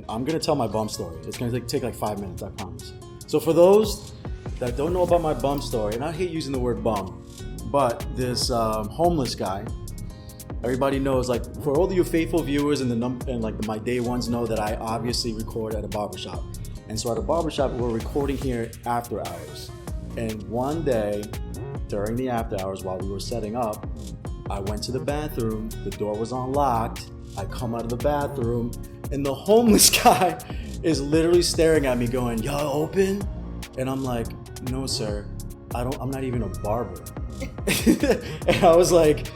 I'm gonna tell my bum story. It's gonna take like 5 minutes, I promise. So for those that don't know about my bum story, and I hate using the word bum, but this homeless guy, everybody knows, like, for all of you faithful viewers and my day ones know that I obviously record at a barbershop. And so at a barbershop, we're recording here after hours. And one day during the after hours while we were setting up, I went to the bathroom, the door was unlocked, I come out of the bathroom, and the homeless guy is literally staring at me going, "Y'all open?" And I'm like, "No, sir, I'm not even a barber." And I was like,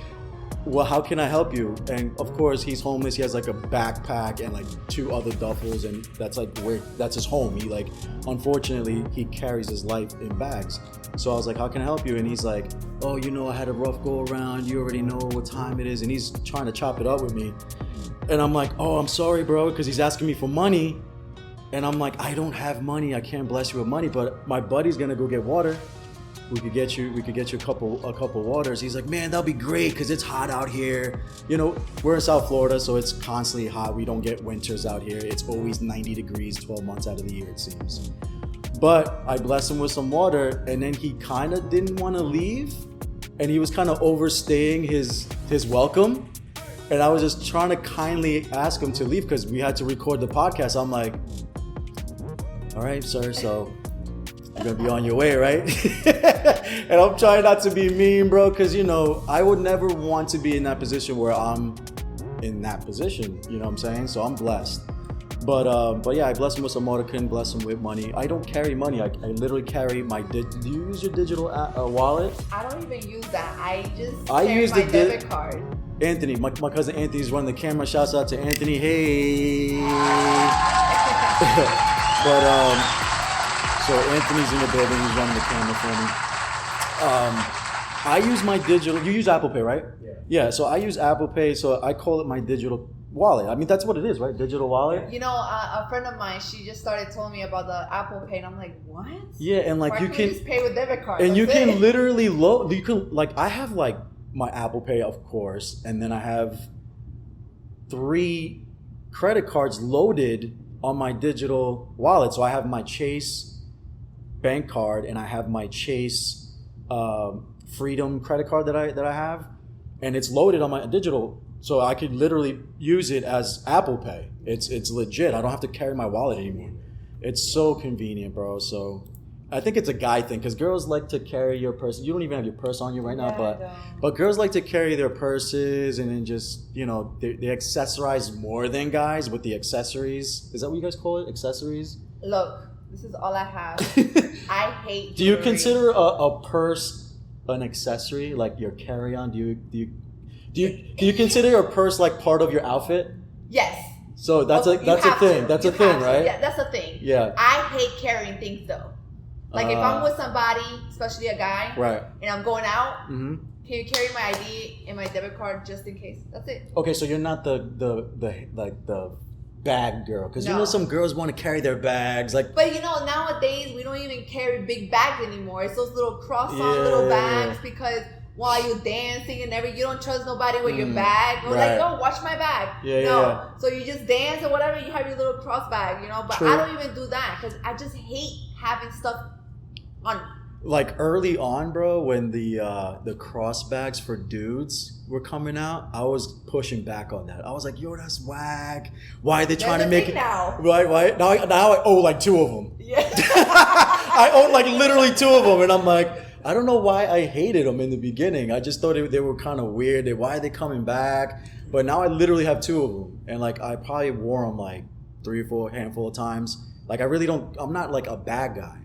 "Well, how can I help you?" And of course, he's homeless. He has like a backpack and like 2 other duffels, and that's his home. He like, unfortunately, he carries his life in bags. So I was like, "How can I help you?" And he's like, "Oh, I had a rough go around. You already know what time it is." And he's trying to chop it up with me. And I'm like, "Oh, I'm sorry, bro," because he's asking me for money. And I'm like, "I don't have money. I can't bless you with money, but my buddy's gonna go get water. We could get you a couple waters." He's like, "Man, that'll be great because it's hot out here. We're in South Florida, so it's constantly hot. We don't get winters out here. It's always 90 degrees 12 months out of the year, it seems." But I blessed him with some water, and then he kind of didn't want to leave, and he was kind of overstaying his welcome. And I was just trying to kindly ask him to leave because we had to record the podcast. I'm like, "All right, sir, so you're gonna be on your way, right?" And I'm trying not to be mean, bro, because I would never want to be in that position where I'm in that position. You know what I'm saying? So I'm blessed. But yeah, I bless him with some water. Couldn't bless him with money. I don't carry money. I literally carry my. Do you use your digital wallet? I don't even use that. I use my debit card. Anthony, my cousin Anthony's running the camera. Shouts out to Anthony. Hey. But so Anthony's in the building. He's running the camera for me. I use my digital. You use Apple Pay, right? Yeah. Yeah. So I use Apple Pay. So I call it my digital wallet. I mean, that's what it is, right? Digital wallet. A friend of mine, she just started telling me about the Apple Pay, and I'm like, what? Yeah, and like you can just pay with debit card. And you can literally load. You can I have like my Apple Pay, of course, and then I have 3 credit cards loaded on my digital wallet. So I have my Chase bank card, and I have my Chase Freedom credit card that I have, and it's loaded on my digital. So I could literally use it as Apple Pay. It's legit. I don't have to carry my wallet anymore. It's so convenient, bro. So I think it's a guy thing because girls like to carry your purse. You don't even have your purse on you right now, but girls like to carry their purses and then just, they accessorize more than guys with the accessories. Is that what you guys call it? Accessories? Look, this is all I have. I hate jewelry. Do you consider a purse an accessory, like your carry-on? Do you consider your purse like part of your outfit? Yes. So that's a thing. That's a thing, right? Yeah, that's a thing. Yeah. I hate carrying things though. Like if I'm with somebody, especially a guy, right, and I'm going out, can you carry my ID and my debit card just in case? That's it. Okay, so you're not the bag girl, because some girls want to carry their bags like. But nowadays we don't even carry big bags anymore. It's those little cross-on little bags because while you're dancing and you don't trust nobody with your bag. Or like, "Oh, watch my bag." Yeah. So you just dance or whatever. You have your little cross bag, But True. I don't even do that because I just hate having stuff on. Like early on, bro, when the cross bags for dudes were coming out, I was pushing back on that. I was like, "Yo, that's whack. Why are they trying to make it now?" Right. Now I own like 2 of them. Yeah. I own like literally 2 of them, and I'm like, I don't know why I hated them in the beginning. I just thought they were kind of weird. Why are they coming back? But now I literally have 2 of them, and like I probably wore them like 3 or 4 handful of times. Like I'm not like a bag guy,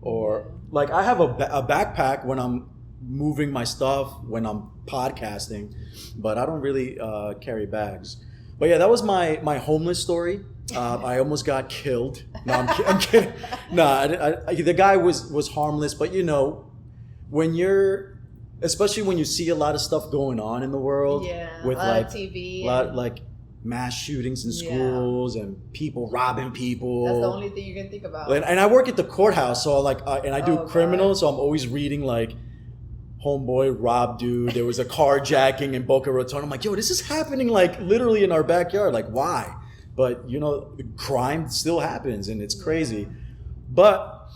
or like I have a backpack when I'm moving my stuff, when I'm podcasting, but I don't really carry bags. But yeah, that was my homeless story. I almost got killed. No, I'm kidding. No, the guy was harmless, but when especially when you see a lot of stuff going on in the world, with a lot of TV, like mass shootings in schools and people robbing people. That's the only thing you can think about. And I work at the courthouse, so and I do criminal, so I'm always reading like homeboy robbed dude. There was a carjacking in Boca Raton. I'm like, yo, this is happening like literally in our backyard. Like, why? But crime still happens, and it's crazy. But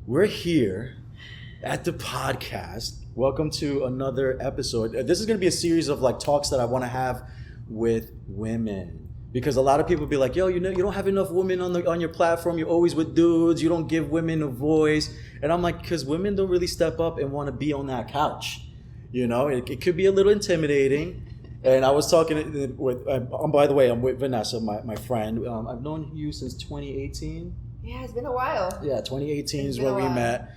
we're here at the podcast. Welcome to another episode. This is going to be a series of like talks that I want to have with women, because a lot of people be like, yo, you don't have enough women on your platform. You're always with dudes. You don't give women a voice. And I'm like, because women don't really step up and want to be on that couch. It could be a little intimidating. And I was talking with, by the way, I'm with Vanessa, my friend. I've known you since 2018. Yeah, it's been a while. Yeah, 2018 is when we met.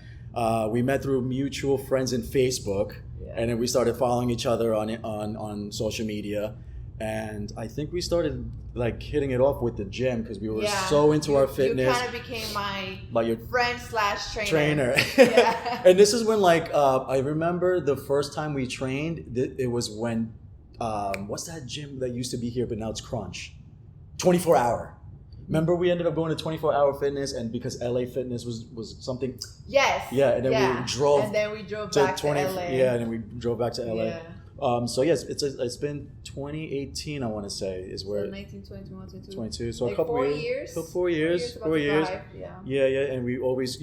We met through mutual friends in Facebook, and then we started following each other on social media. And I think we started like hitting it off with the gym because we were so into our fitness. You kind of became my your friend/trainer. Yeah. And this is when I remember the first time we trained. It was when what's that gym that used to be here but now it's Crunch? 24 Hour. Remember we ended up going to 24 Hour Fitness, and because LA Fitness was something. Yes. Yeah, and then we drove. And then we drove back to LA. Yeah, and then we drove back to LA. Yeah. So yes, it's been 2018. I want to say is where. 19, 20, 21, 22. 22. So like a couple 4 years. years. So 4 years. 4 years. Yeah, and we always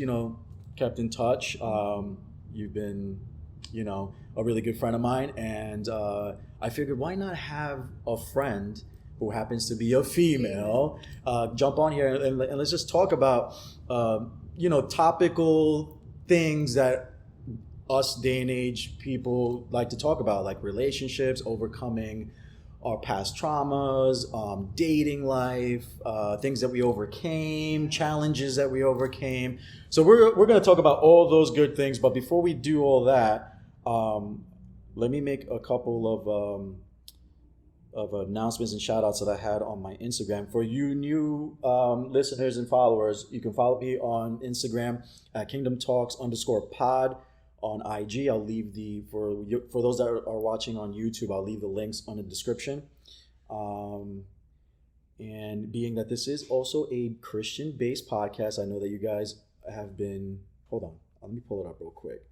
kept in touch. You've been a really good friend of mine, and I figured why not have a friend who happens to be a female jump on here and let's just talk about topical things that us day and age people like to talk about, like relationships, overcoming our past traumas, dating life, things that we overcame, challenges that we overcame. So we're going to talk about all those good things. But before we do all that, let me make a couple of announcements and shout outs that I had on my Instagram. For you new listeners and followers, you can follow me on Instagram at Kingdomtalks_pod. On IG, I'll leave for those that are watching on YouTube, I'll leave the links on the description. And being that this is also a Christian-based podcast, I know that you guys have been, hold on, let me pull it up real quick.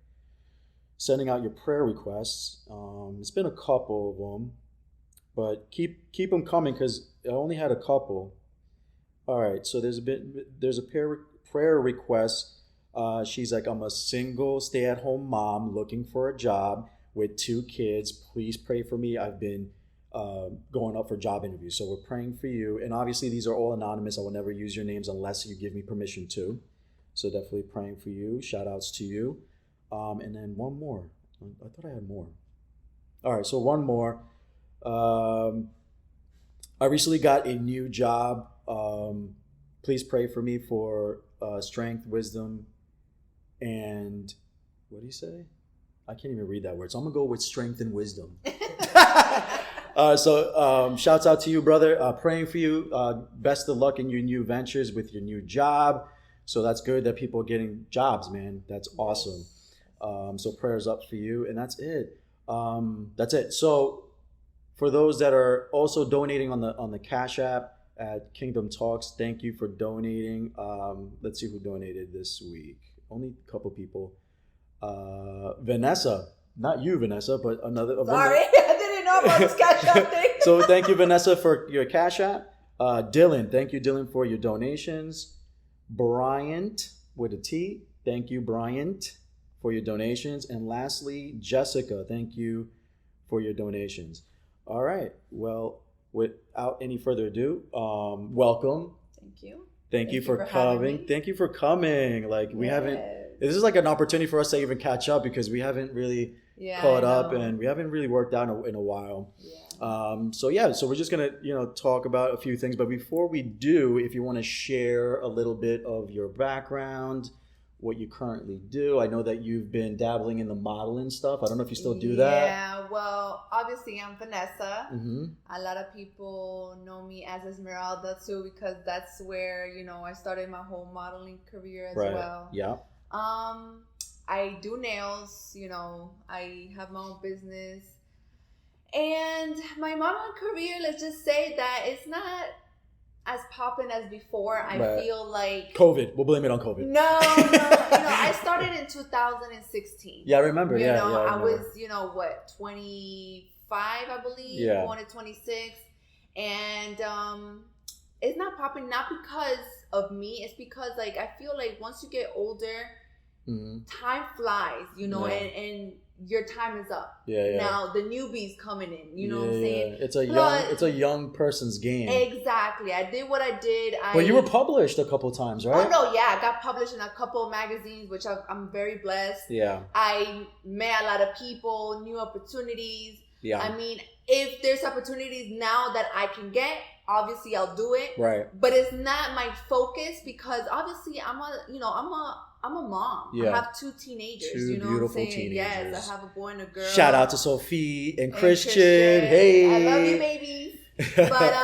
Sending out your prayer requests. It's been a couple of them, but keep them coming because I only had a couple. All right, so there's a prayer request. She's like, I'm a single stay-at-home mom looking for a job with 2 kids. Please pray for me. I've been going up for job interviews. So we're praying for you. And obviously these are all anonymous. I will never use your names unless you give me permission to. So definitely praying for you. Shout outs to you. And then one more. I thought I had more. All right, so one more. I recently got a new job. Please pray for me for strength, wisdom, and what do you say? I can't even read that word. So I'm going to go with strength and wisdom. So shouts out to you, brother. Praying for you. Best of luck in your new ventures with your new job. So that's good that people are getting jobs, man. That's awesome. So prayers up for you. And that's it. That's it. So for those that are also donating on the Cashapp at Kingdom Talks, thank you for donating. Let's see who donated this week. Only a couple people. Vanessa, not you, Vanessa, but another. Sorry, I didn't know about this Cash App thing. So thank you, Vanessa, for your Cash App. Dylan, thank you, Dylan, for your donations. Bryant with a T, thank you, Bryant, for your donations. And lastly, Jessica, thank you for your donations. All right, well, without any further ado, welcome. Thank you. Thank you for coming. Thank you for coming. Like we haven't. This is like an opportunity for us to even catch up because we haven't really caught up and we haven't really worked out in a while. Yeah. So we're just gonna talk about a few things. But before we do, if you want to share a little bit of your background, what you currently do. I know that you've been dabbling in the modeling stuff. I don't know if you still do that. Yeah, well, obviously I'm Vanessa. Mm-hmm. A lot of people know me as Esmeralda too because that's where, I started my whole modeling career as well. Yeah. I do nails, I have my own business. And my modeling career, let's just say that it's not as popping as before. I feel like COVID. We'll blame it on COVID. No. I started in 2016. Yeah, I remember. I was 25, I believe. Yeah. Going to 26, and it's not popping, not because of me. It's because like I feel like once you get older, time flies, you know, and your time is up. Now the newbies coming in, you know what I'm saying? It's a young person's game. Exactly. I did what I did. But you were published a couple times, right? Oh no, yeah, I got published in a couple of magazines, which I'm very blessed. Yeah. I met a lot of people, new opportunities. Yeah. I mean, if there's opportunities now that I can get, obviously I'll do it. Right. But it's not my focus because obviously I'm a mom. Yeah. I have 2 teenagers. Two beautiful teenagers. Yes, I have a boy and a girl. Shout out to Sophie and Christian. Hey. I love you, babies. But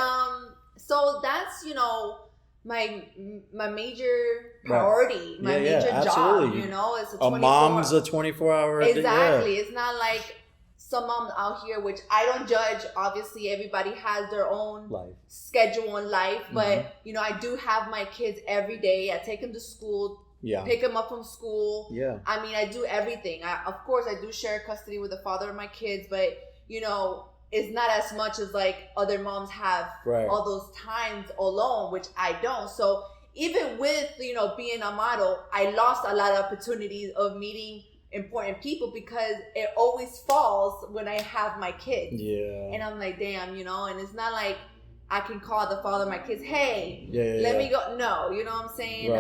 so that's, you know, my major priority, my major job, you know, it's a mom's a 24-hour. Exactly. It's not like some moms out here, which I don't judge. Obviously, everybody has their own schedule in life, but you know, I do have my kids every day. I take them to school. Pick them up from school. I mean, I do everything. Of course, I do share custody with the father of my kids, but you know, it's not as much as like other moms have all those times alone, which I don't. So even with, you know, being a model, I lost a lot of opportunities of meeting important people because it always falls when I have my kids. And I'm like, damn, you know, and it's not like I can call the father of my kids, hey, let me go. No, you know what I'm saying?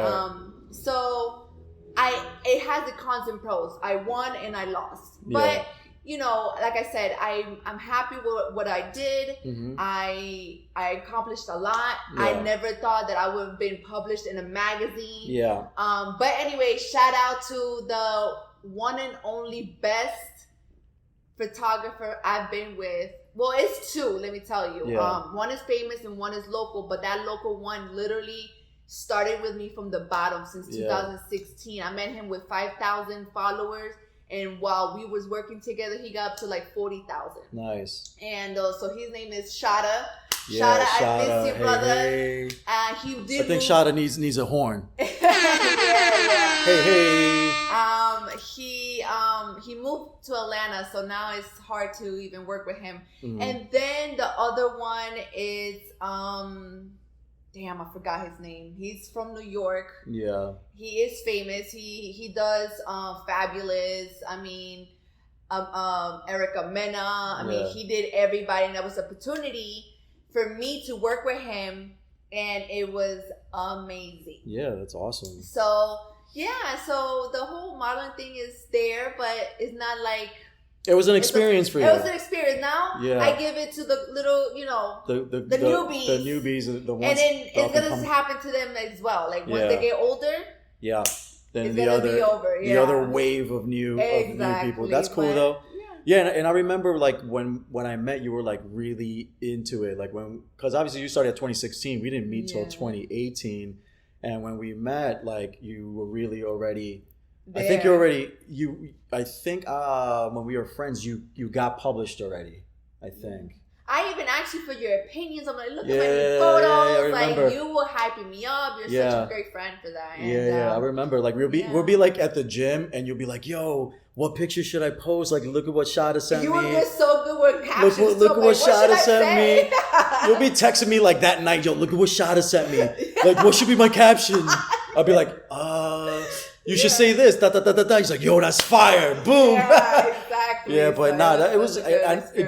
So it has the cons and pros. I won and I lost. But you know, like I said, I'm happy with what I did. I accomplished a lot. I never thought that I would have been published in a magazine. But anyway, shout out to the one and only best photographer I've been with. Well, it's 2, let me tell you. One is famous and one is local, but that local one literally started with me from the bottom since 2016. I met him with 5,000 followers, and while we was working together, he got up to like 40,000. Nice. And so his name is Shada. Shada, I miss you, brother. Hey. He did. I think Shada needs a horn. Hey. He moved to Atlanta, so now it's hard to even work with him. And then the other one is damn, I forgot his name. He's from New York. He is famous. He does Fabulous. I mean, Erica Mena. I mean, he did everybody, and that was an opportunity for me to work with him, and it was amazing. Yeah, that's awesome. So so the whole modeling thing is there, but it's not like it was an experience for you. It was an experience. Now I give it to the little, you know, the newbies. The newbies, the ones. And then it's gonna happen to them as well. Like once they get older, then it's the other wave of new people. That's cool though. And I remember like when I met you, were like really into it. Like because obviously you started at 2016. We didn't meet till 2018, and when we met, like you were really already. There. I think you're already when we were friends, you got published already. I think. I even asked you for your opinions. I'm like, look at my new photos. Like you were hyping me up. You're such a great friend for that. And, I remember. Like we'll be like at the gym, and you'll be like, "Yo, what picture should I post? Like, look at what Shada sent me." You would get so good with captions. Look at what Shada sent me. You'll be texting me like that night, "Yo, look at what Shada sent me. Like, what should be my caption?" I'll be like, you should say this, da da da da da. He's like, yo, that's fire, boom. Yeah, exactly. But it was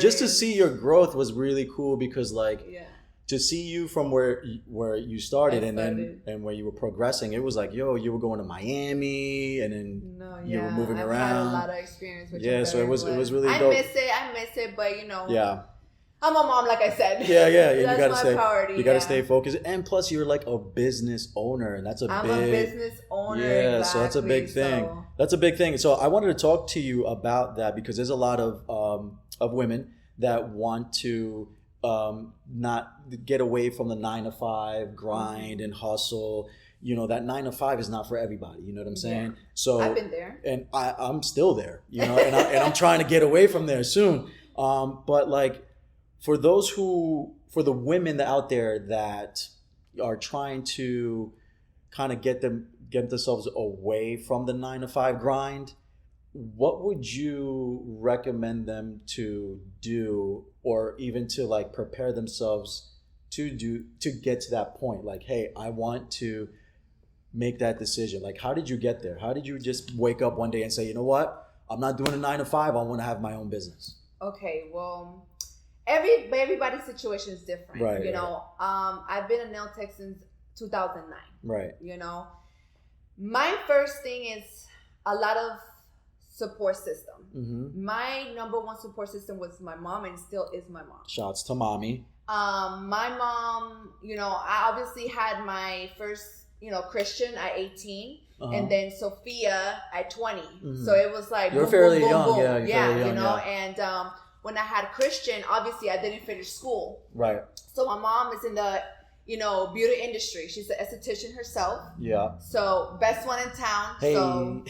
just to see your growth was really cool because to see you from where you started and where you were progressing, it was like, yo, you were going to Miami and then you were moving around. I've had a lot of experience with so it was really dope. I miss it, but you know. I'm a mom, like I said. That's my priority. You gotta stay focused, and plus you're like a business owner, and I'm a business owner. So that's a big thing. That's a big thing. So I wanted to talk to you about that because there's a lot of women that want to not get away from the 9-to-5 grind and hustle. You know, that 9-to-5 is not for everybody. You know what I'm saying? So I've been there, and I'm still there. You know, and I'm trying to get away from there soon. But like. For the women out there that are trying to kind of get themselves away from the 9-to-5 grind, what would you recommend them to do, or even to like prepare themselves to get to that point? Like, hey, I want to make that decision. Like, how did you get there? How did you just wake up one day and say, you know what? I'm not doing a 9 to 5. I want to have my own business. Okay, well, everybody's situation is different. Right. You know, I've been a nail tech since 2009. Right. You know, my first thing is a lot of support system. Mm-hmm. My number one support system was my mom, and still is my mom. Shouts to mommy. My mom, you know, I obviously had my first, you know, Christian at 18, and then Sophia at 20. Mm-hmm. So it was like, you're boom, fairly boom, boom, young, boom. yeah, you're fairly young, you know, yeah. And when I had Christian, obviously I didn't finish school. Right. So my mom is in the, you know, beauty industry. She's an esthetician herself. Yeah. So best one in town. Hey. So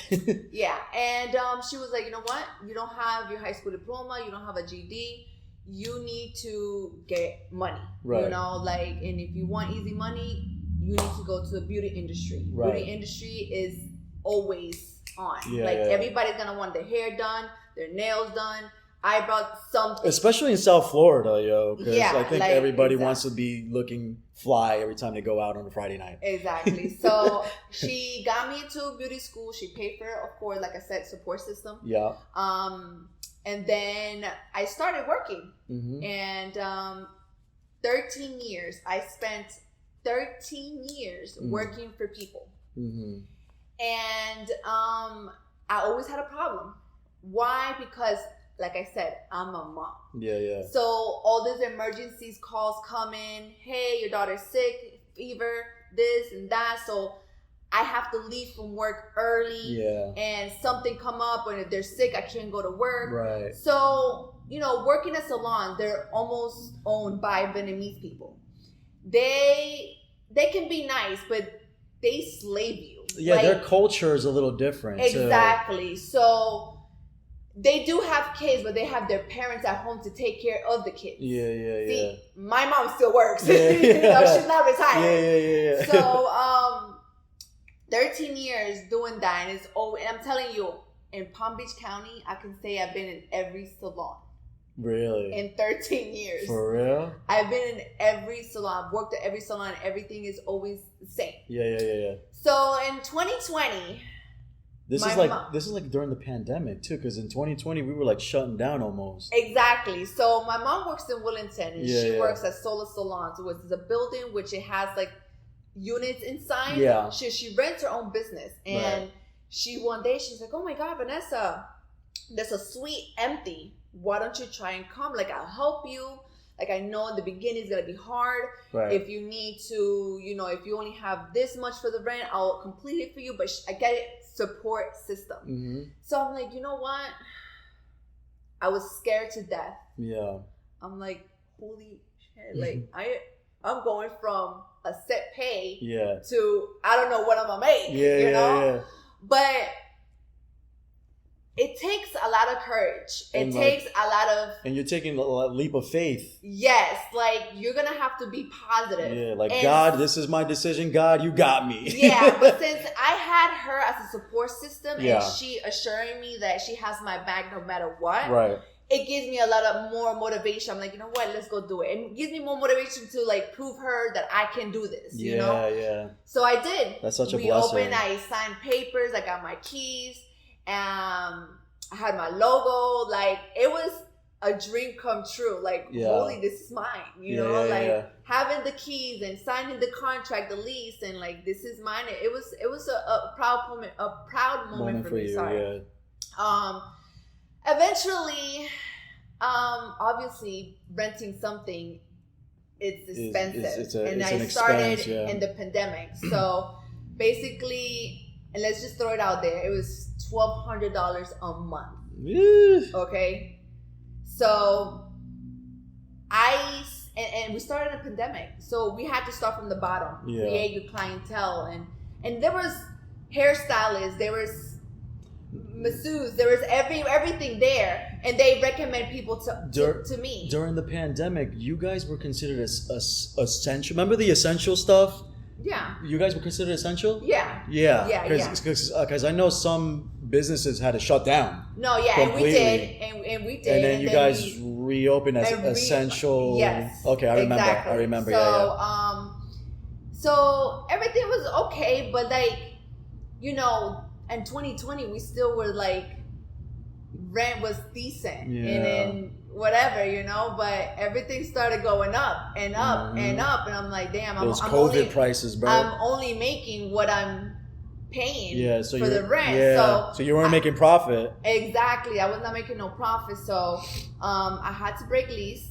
yeah, and she was like, you know what? You don't have your high school diploma. You don't have a GED. You need to get money. Right. You know, like, and if you want easy money, you need to go to the beauty industry. Right. Beauty industry is always on. Yeah, like yeah. everybody's gonna want their hair done, their nails done, eyebrows, something. Especially in South Florida, yo, because Yeah, I think like, everybody exactly. wants to be looking fly every time they go out on a Friday night. Exactly. So she got me into beauty school. She paid for, of course, like I said, support system. Yeah. And then I started working. Mm-hmm. And 13 years. I spent 13 years working for people. Mm-hmm. And I always had a problem. Why? Because, like I said, I'm a mom. Yeah. So all these emergencies calls come in. Hey, your daughter's sick, fever, this and that. So I have to leave from work early. Yeah. And something come up, and if they're sick, I can't go to work. Right. So, you know, working at salons, they're almost owned by Vietnamese people. They can be nice, but they slave you. Yeah, like, their culture is a little different. Exactly. So they do have kids, but they have their parents at home to take care of the kids. Yeah. See, my mom still works. Yeah. You know, she's not retired. Yeah. So, 13 years doing that, and I'm telling you, in Palm Beach County, I can say I've been in every salon. Really? In 13 years. For real? I've been in every salon. I've worked at every salon. Everything is always the same. Yeah. So in 2020, this is like during the pandemic too, because in 2020 we were like shutting down almost. Exactly. So my mom works in Wellington, and she Yeah. works at Solar Salons, which is a building which it has like units inside. Yeah. She rents her own business, and one day she's like, "Oh my God, Vanessa, there's a suite empty. Why don't you try and come? Like, I'll help you. Like, I know in the beginning it's gonna be hard. Right. If you need to, you know, if you only have this much for the rent, I'll complete it for you. But I get it, support system." Mm-hmm. So I'm like, you know what? I was scared to death. Yeah. I'm like, holy shit! Like, I'm going from a set pay to I don't know what I'm gonna make. You know? Yeah. But it takes a lot of courage. It takes a lot of... And you're taking a leap of faith. Yes. Like, you're going to have to be positive. Yeah, like, God, this is my decision. God, you got me. Yeah, but since I had her as a support system, Yeah. and she assuring me that she has my back no matter what, Right. it gives me a lot of more motivation. I'm like, you know what? Let's go do it. And it gives me more motivation to, like, prove her that I can do this, you know? Yeah. So I did. That's such a we blessing. opened, I signed papers, I got my keys, I had my logo. Like, it was a dream come true. Like, holy, this is mine, you know? Having the keys and signing the contract, the lease, and like, this is mine. It was a proud moment for me. Sorry. Yeah. Eventually, obviously, renting something, it's expensive. I started in the pandemic. So basically, and let's just throw it out there, it was $1,200 a month. Okay? So and we started a pandemic. So we had to start from the bottom, create your clientele. And there was hairstylists, there was masseuse, there was everything there, and they recommend people to me. During the pandemic, you guys were considered as essential. Remember the essential stuff? Yeah. You guys were considered essential? Yeah. Because I know some businesses had to shut down. No, yeah, completely. and we did, and then you guys reopened as essential. Yes. Okay, I remember. Exactly. I remember. So, so everything was okay, but like, you know, in 2020 we still were like, rent was decent, and then whatever, you know, but everything started going up and up and up, and I'm like, damn, those COVID prices, bro. I'm only making what I'm paying for the rent. So you weren't making profit. Exactly. I was not making no profit. So I had to break lease.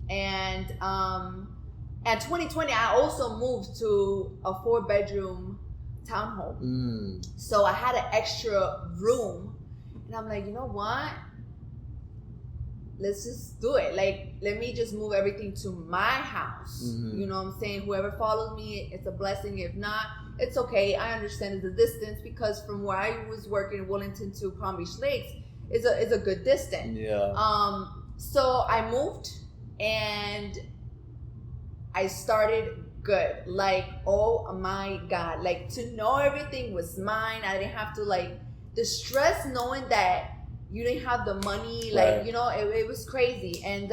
And at 2020, I also moved to a 4-bedroom townhome. So I had an extra room. And I'm like, you know what? Let's just do it. Like, let me just move everything to my house. You know what I'm saying? Whoever follows me, it's a blessing. If not, it's okay. I understand the distance, because from where I was working in Wellington to Palm Beach Lakes is a good distance. So I moved and I started good. Like, oh my God. Like, to know everything was mine. I didn't have to, like, the stress knowing that you didn't have the money, like, you know, it was crazy. And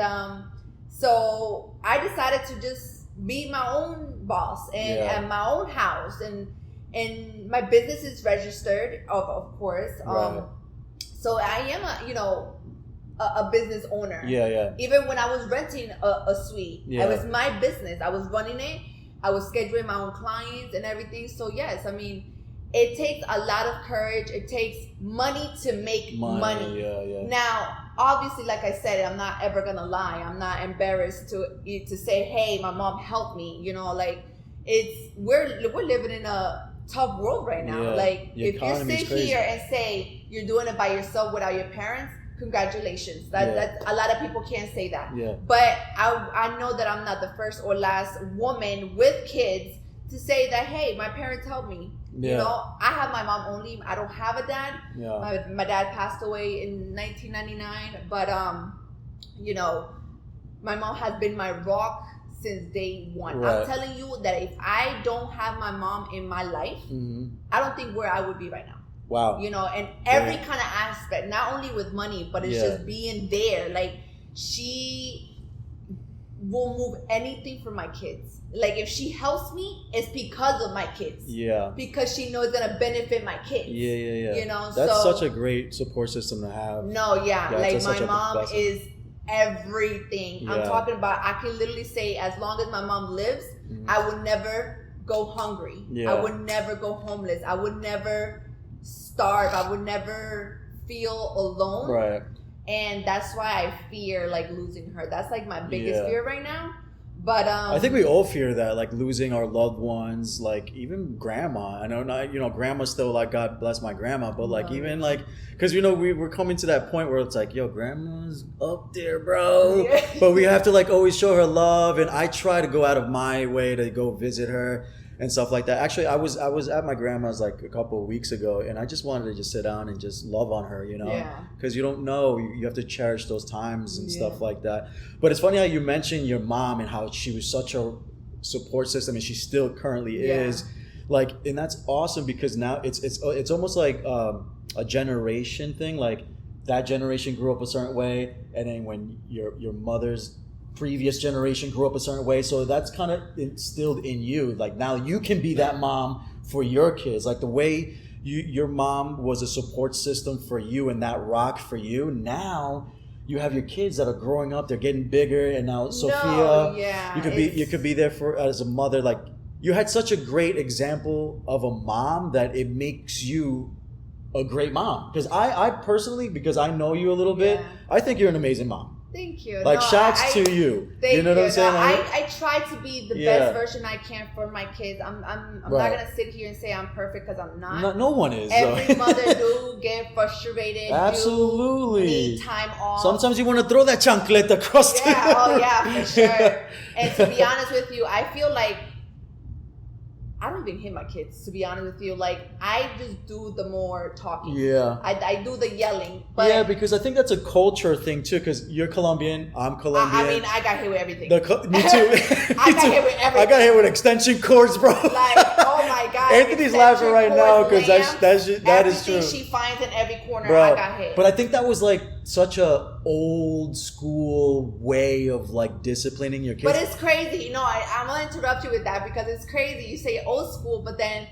so I decided to just be my own boss and my own house, and my business is registered, of course. So I am a business owner. Even when I was renting a suite, it was my business. I was running it. I was scheduling my own clients and everything. So yes, I mean, it takes a lot of courage. It takes money to make money. Now, obviously, like I said, I'm not ever gonna lie. I'm not embarrassed to say, hey, my mom helped me. You know, like, we're living in a tough world right now. Like, if you sit here and say you're doing it by yourself without your parents, congratulations. That's a lot of people can't say that. But I know that I'm not the first or last woman with kids to say that, hey, my parents helped me. You know, I have my mom only. I don't have a dad. My dad passed away in 1999. But, you know, my mom has been my rock since day one. I'm telling you that if I don't have my mom in my life, I don't think where I would be right now. Wow. You know, and every kind of aspect, not only with money, but it's just being there. Like, she will move anything for my kids. Like, if she helps me, it's because of my kids. Because she knows it's gonna benefit my kids. You know, that's such a great support system to have. No, like, my mom is everything. I'm talking about, I can literally say, as long as my mom lives, I would never go hungry. I would never go homeless. I would never starve. I would never feel alone. And that's why I fear, like, losing her. That's, like, my biggest fear right now. But I think we all fear that, like, losing our loved ones, like, even grandma. I know, not, you know, grandma's still, like, God bless my grandma, but, like, even, like, because, you know, we're coming to that point where it's like, yo, grandma's up there, bro. But we have to, like, always show her love, and I try to go out of my way to go visit her and stuff like that. Actually, I was at my grandma's, like, a couple of weeks ago, and I just wanted to just sit down and just love on her, you know, because you don't know, you have to cherish those times and stuff like that. But it's funny how you mentioned your mom and how she was such a support system, and she still currently is, like, and that's awesome, because now it's almost like a generation thing. Like, that generation grew up a certain way, and then when your mother's previous generation grew up a certain way, so that's kind of instilled in you. Like, now you can be that mom for your kids, like the way your mom was a support system for you and that rock for you. Now you have your kids that are growing up, they're getting bigger, and now Sophia, you could be there for as a mother. Like, you had such a great example of a mom that it makes you a great mom. Because I personally, because I know you a little bit, I think you're an amazing mom. Thank you. Like, shouts to you. Thank you know what I'm saying? I try to be the best version I can for my kids. I'm not gonna sit here and say I'm perfect, because I'm not. No one is. Every mother do get frustrated. Absolutely. Do need time off. Sometimes you want to throw that chancleta across. For sure. And to be honest with you, I feel like I don't even hit my kids, to be honest with you. Like, I just do the more talking. I do the yelling. But because I think that's a culture thing too, because you're Colombian, I'm Colombian. I mean, I got hit with everything. Me too. I got hit with everything. I got hit with extension cords, bro. Like, oh my God. Anthony's laughing right now, because that is true. She finds in every corner, I got hit. But I think that was like such a old school way of like disciplining your kids. But it's crazy. No, I'm going to interrupt you with that because it's crazy. You say old school, but then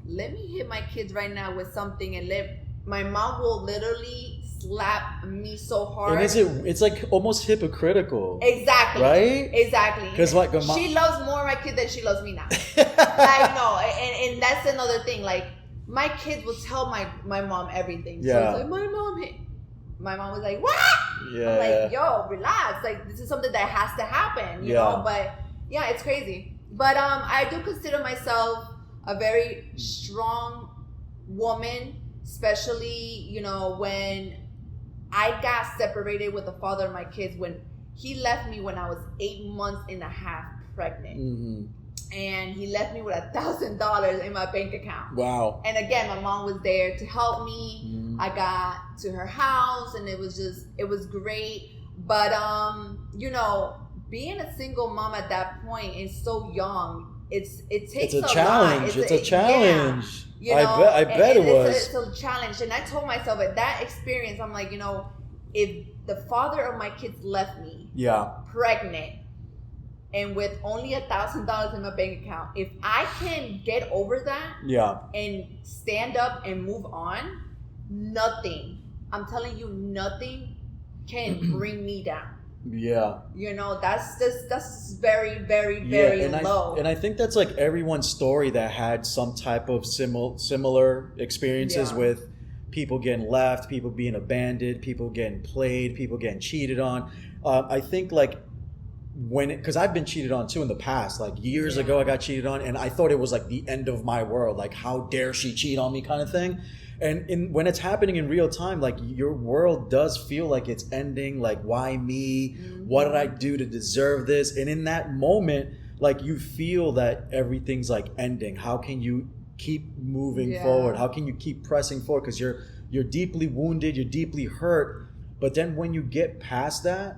let me hit my kids right now with something and my mom will literally slap me so hard. And it's like almost hypocritical. Exactly. Right? Exactly. Because like she loves more my kid than she loves me now. Like, no, and that's another thing. Like, my kids will tell my mom everything. So it's like, my mom hit. My mom was like, what? Yeah. I'm like, yo, relax. Like, this is something that has to happen, you know? But yeah, it's crazy. But I do consider myself a very strong woman, especially, you know, when I got separated with the father of my kids, when he left me when I was 8 months and a half pregnant. Mm-hmm. And he left me with $1,000 in my bank account. Wow. And again, my mom was there to help me. Mm-hmm. I got to her house and it was great. But, you know, being a single mom at that point and so young, it takes a challenge. Lot. It's a challenge. Yeah. You know, I bet it was. It's a challenge. And I told myself at that experience, I'm like, you know, if the father of my kids left me pregnant and with only $1,000 in my bank account, if I can get over that and stand up and move on, nothing, I'm telling you, nothing can bring me down. Yeah. You know, that's very, very, very low. And I think that's like everyone's story that had some type of similar experiences with people getting left, people being abandoned, people getting played, people getting cheated on. I think like because I've been cheated on too in the past, like years ago I got cheated on and I thought it was like the end of my world, like how dare she cheat on me kind of thing. And when it's happening in real time, like your world does feel like it's ending. Like, why me? Mm-hmm. What did I do to deserve this? And in that moment, like you feel that everything's like ending. How can you keep moving forward? How can you keep pressing forward? Because you're deeply wounded, you're deeply hurt. But then when you get past that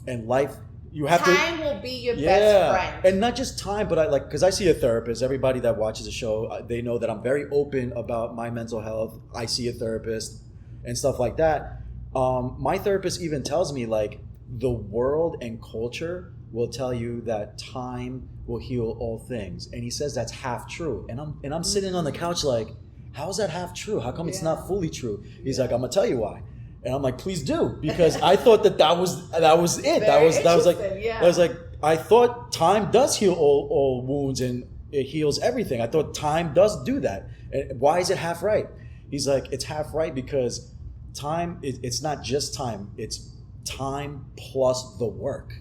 and life, you have time will be your best friend. And not just time, but because I see a therapist. Everybody that watches the show, they know that I'm very open about my mental health. I see a therapist and stuff like that. My therapist even tells me like the world and culture will tell you that time will heal all things. And he says that's half true. And I'm sitting on the couch like, how is that half true? How come it's not fully true? He's like, I'm gonna tell you why. And I'm like, please do, because I thought that was it. That was like I thought time does heal all wounds and it heals everything. I thought time does do that. And why is it half right? He's like, it's half right because time it's not just time, it's time plus the work.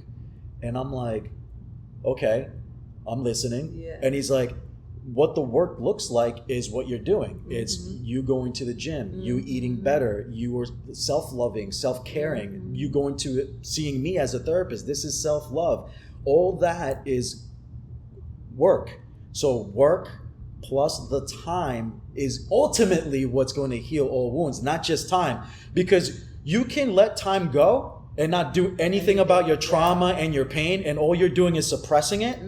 And I'm like, okay, I'm listening. Yeah. And he's like, what the work looks like is what you're doing. Mm-hmm. It's you going to the gym, you eating better, you are self-loving, self-caring, you going to seeing me as a therapist. This is self-love. All that is work. So work plus the time is ultimately what's going to heal all wounds, not just time. Because you can let time go and not do anything about your trauma and your pain, and all you're doing is suppressing it.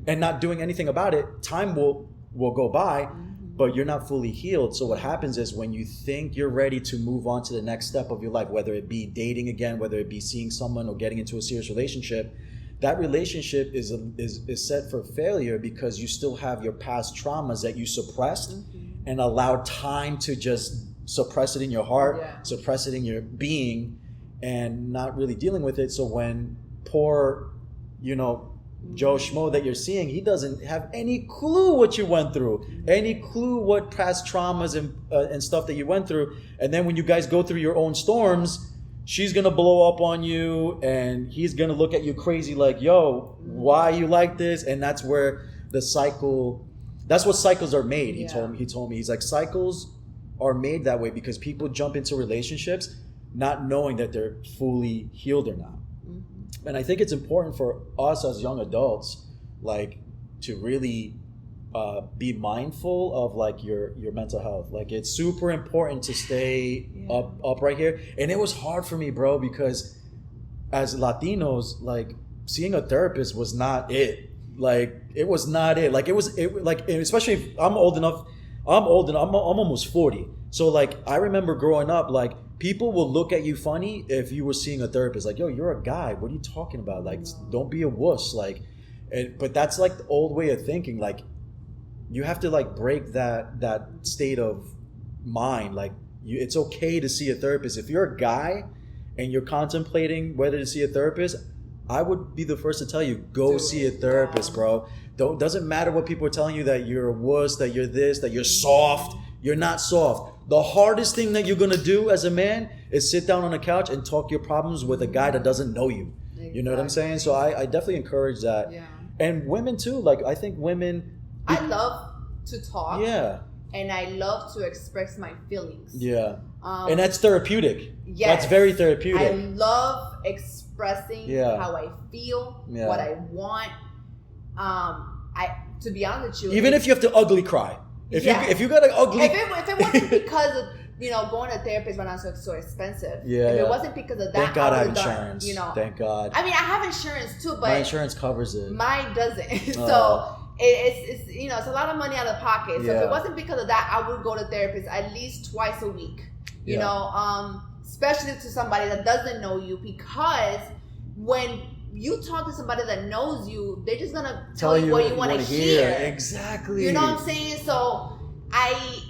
And not doing anything about it, time will go by, but you're not fully healed. So what happens is when you think you're ready to move on to the next step of your life, whether it be dating again, whether it be seeing someone or getting into a serious relationship, that relationship is set for failure because you still have your past traumas that you suppressed and allowed time to just suppress it in your heart, suppress it in your being, and not really dealing with it. So when poor, Joe Schmo that you're seeing, he doesn't have any clue what you went through, any clue what past traumas and stuff that you went through. And then when you guys go through your own storms, she's gonna blow up on you and he's gonna look at you crazy like, yo, why you like this? And that's where the cycle, that's what cycles are made. He told me, he's like, cycles are made that way because people jump into relationships not knowing that they're fully healed or not. And I think it's important for us as young adults, like, to really be mindful of like your mental health. Like, it's super important to stay up right here. And it was hard for me, bro, because as Latinos, like, seeing a therapist was not it. Like, it was not it. Like, it especially if I'm old enough. I'm almost 40. So like I remember growing up, like people will look at you funny if you were seeing a therapist. Like, yo, you're a guy. What are you talking about? Like, don't be a wuss. Like, but that's like the old way of thinking. Like, you have to like break that state of mind. Like, it's okay to see a therapist. If you're a guy and you're contemplating whether to see a therapist, I would be the first to tell you, go see a therapist, bro. Doesn't matter what people are telling you, that you're a wuss, that you're this, that you're soft. You're not soft. The hardest thing that you're gonna do as a man is sit down on a couch and talk your problems with a guy that doesn't know you. Exactly. You know what I'm saying? So I definitely encourage that. Yeah. And women too. Like, I think women. I love to talk. Yeah. And I love to express my feelings. Yeah. And that's therapeutic. Yes. That's very therapeutic. I love expressing how I feel, what I want. To be honest with you. Even if you have to ugly cry. If you got an ugly... If it wasn't because of, going to therapist right now is so expensive. Yeah. If it wasn't because of that, thank God I have insurance. Thank God. I mean, I have insurance too, but... My insurance covers it. Mine doesn't. So it's it's a lot of money out of pocket. So if it wasn't because of that, I would go to therapist at least twice a week. You know, especially to somebody that doesn't know you, because when you talk to somebody that knows you, they're just gonna tell you what you want to hear. Exactly. You know what I'm saying? So I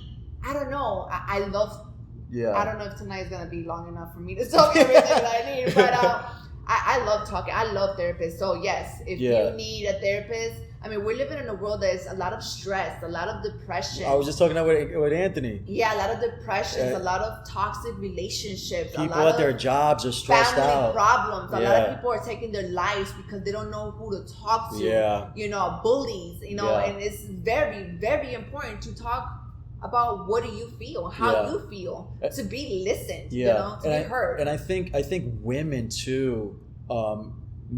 don't know. I love. Yeah. I don't know if tonight is gonna be long enough for me to tell you everything that I need, but I love talking. I love therapists. So yes, if you need a therapist. I mean, we're living in a world that is a lot of stress, a lot of depression. I was just talking about with Anthony. Yeah, a lot of depressions, a lot of toxic relationships. People at their jobs are stressed out. Family problems. A lot of people are taking their lives because they don't know who to talk to. Yeah. Bullies, and it's very, very important to talk about what do you feel, how you feel, to be listened, to be heard. And I think women too,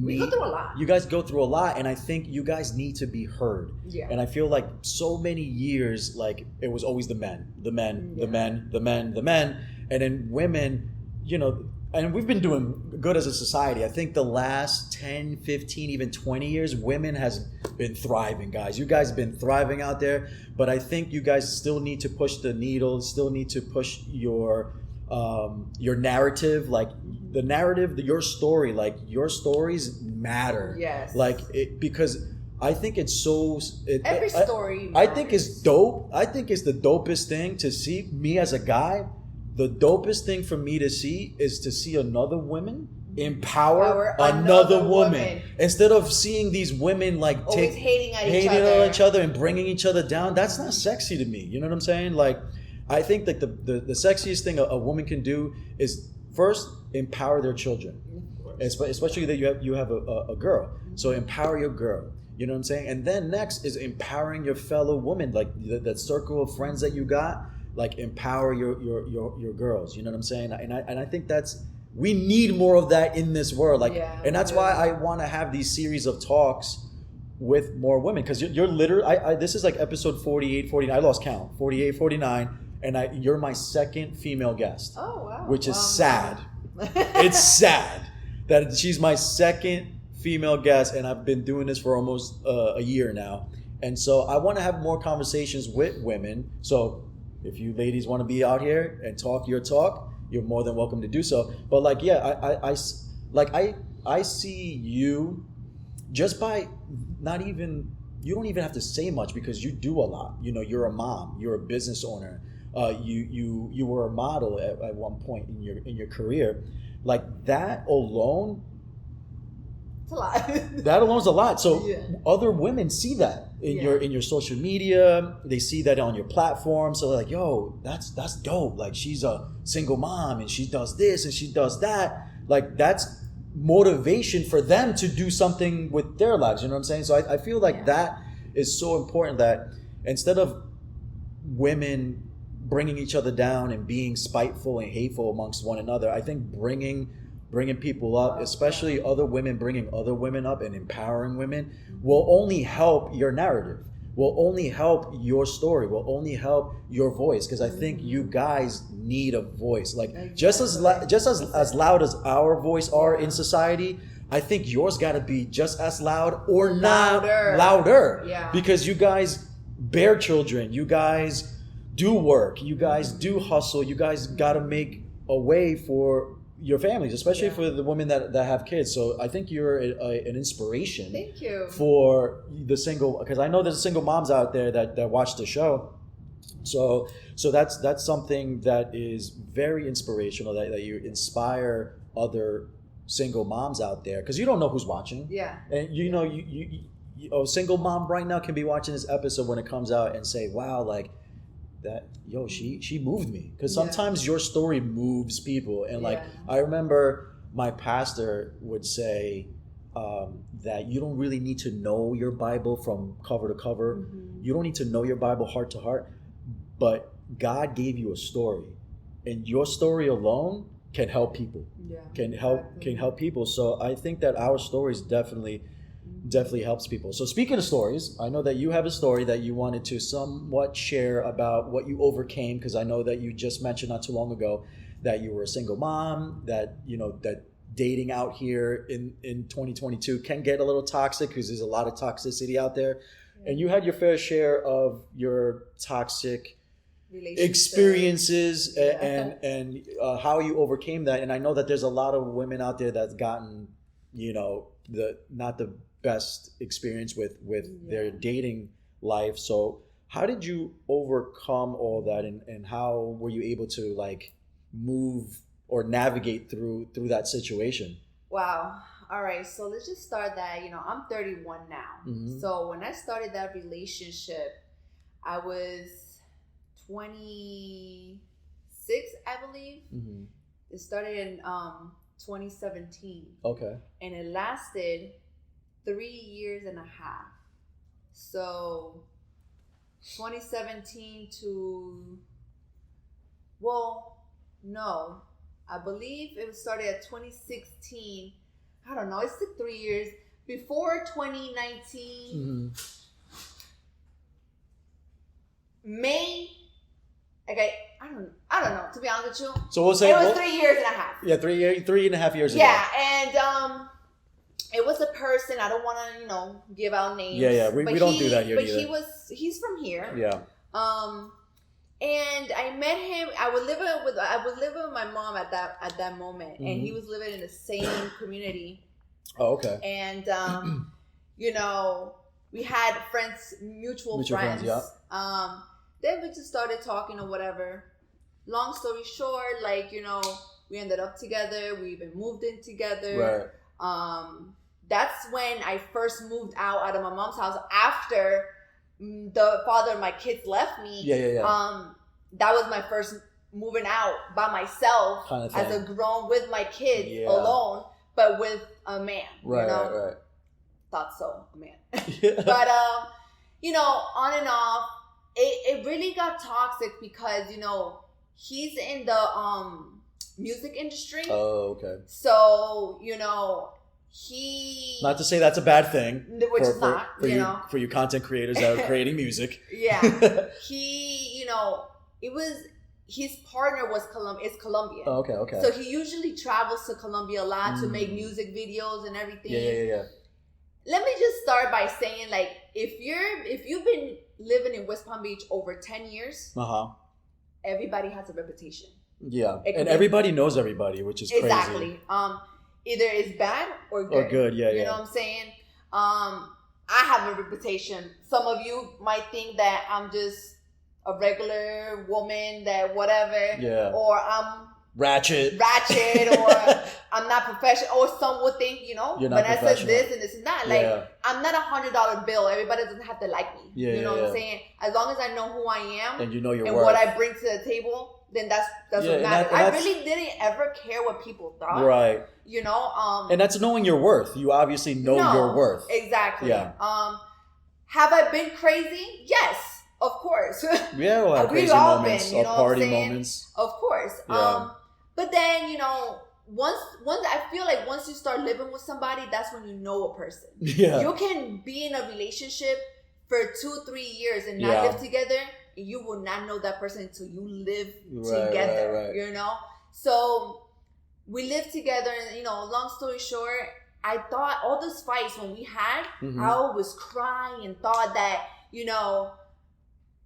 we go through a lot. You guys go through a lot, and I think you guys need to be heard. Yeah. And I feel like so many years, like it was always the men, and then women, and we've been doing good as a society. I think the last 10, 15, even 20 years, women has been thriving, guys. You guys have been thriving out there, but I think you guys still need to push the needle, still need to push your narrative, like the narrative, your story, like your stories matter. Yes. Like because I think it's so. Every story. I think it's dope. I think it's the dopest thing to see. Me as a guy, the dopest thing for me to see is to see another woman empower another woman instead of seeing these women like hating on each other and bringing each other down. That's not sexy to me. You know what I'm saying? Like, I think that the sexiest thing a woman can do is first empower their children, especially that you have a girl. So empower your girl. You know what I'm saying? And then next is empowering your fellow woman, like that circle of friends that you got. Like empower your girls. You know what I'm saying? And I think we need more of that in this world. Like, and that's why I want to have these series of talks with more women, because you're literally this is like episode 48, 49. I lost count. 48, 49. And you're my second female guest. Oh, wow. Which is sad. It's sad that she's my second female guest, and I've been doing this for almost a year now. And so I want to have more conversations with women. So if you ladies want to be out here and talk your talk, you're more than welcome to do so. But I see you just by you don't even have to say much, because you do a lot. You're a mom, you're a business owner. You were a model at one point in your career. Like that alone, it's a lot. That alone is a lot. So other women see that in your social media. They see that on your platform. So they're like, yo, that's dope. Like, she's a single mom and she does this and she does that. Like, that's motivation for them to do something with their lives. You know what I'm saying? So I feel like that is so important, that instead of women bringing each other down and being spiteful and hateful amongst one another, I think bringing people up, especially other women, bringing other women up and empowering women, will only help your narrative, will only help your story, will only help your voice. Because I think you guys need a voice, like just as loud as our voice are in society. I think yours got to be just as loud or louder. Yeah. Because you guys bear children, you guys do work. You guys do hustle. You guys got to make a way for your families, especially for the women that have kids. So I think you're an inspiration. Thank you. For the single, because I know there's single moms out there that watch the show. So that's something that is very inspirational, that you inspire other single moms out there, because you don't know who's watching. Yeah. And you know, you a single mom right now can be watching this episode when it comes out and say, wow, like that, yo, she moved me. Because sometimes your story moves people. And like, I remember my pastor would say that you don't really need to know your Bible from cover to cover. Mm-hmm. You don't need to know your Bible heart to heart, but God gave you a story, and your story alone can help people. Can help people. So I think that our stories definitely helps people. So speaking of stories, I know that you have a story that you wanted to somewhat share about what you overcame, because I know that you just mentioned not too long ago that you were a single mom, that that dating out here in 2022 can get a little toxic because there's a lot of toxicity out there. And you had your fair share of your toxic experiences and how you overcame that. And I know that there's a lot of women out there that's gotten, not the best experience with their dating life. So how did you overcome all that, and how were you able to like move or navigate through that situation? Wow. All right. So let's just start that, I'm 31 now. Mm-hmm. So when I started that relationship, I was 26, I believe. Mm-hmm. It started in 2017. Okay. And it lasted 3 years and a half. So 2017 to, I believe it started at 2016. I don't know. It took 3 years. Before 2019, mm-hmm. May. Okay, I don't know. To be honest with you, so we'll say it was 3 years and a half. Yeah, 3.5 years. Yeah, ago. And it was a person. I don't want to, give out names. Yeah. We don't do that here. But either. He's from here. Yeah. And I met him. I was living with my mom at that moment, mm-hmm. and he was living in the same community. Oh, okay. And we had mutual friends. Yeah. Then we just started talking or whatever. Long story short, we ended up together. We even moved in together. Right. That's when I first moved out of my mom's house after the father of my kids left me. Yeah. That was my first moving out by myself kind of as a grown with my kids alone, but with a man. Right. Thought so, a man. But on and off, it really got toxic because he's in the music industry. Oh, okay. So he, not to say that's a bad thing, which is not for you content creators that are creating music. Yeah. He his partner is Colombian. Oh, okay. So he usually travels to Colombia a lot to make music videos and everything. Yeah. Let me just start by saying, if you've been living in West Palm Beach over 10 years, everybody has a reputation. Yeah, and everybody knows everybody, which is crazy. Exactly. Either it's bad or good. Or good, yeah. You know what I'm saying? I have a reputation. Some of you might think that I'm just a regular woman that whatever. Yeah. Or I'm ratchet, or I'm not professional, or some would think, Vanessa is this and this is not. I'm not $100 bill. Everybody doesn't have to like me. Yeah, you know what I'm saying? As long as I know who I am and you know your and worth. What I bring to the table, then that's what matters. I really didn't ever care what people thought. Right. And that's knowing your worth. You obviously know your worth. Exactly. Yeah. Have I been crazy? Yes, of course. Yeah, we'll have crazy moments, or party moments. Of course. Yeah. But then, once I feel like once you start living with somebody, that's when you know a person. Yeah. You can be in a relationship for 2-3 years and not live together. You will not know that person until you live together. Right. So we lived together, and long story short, I thought all those fights when we had, I always cry and thought that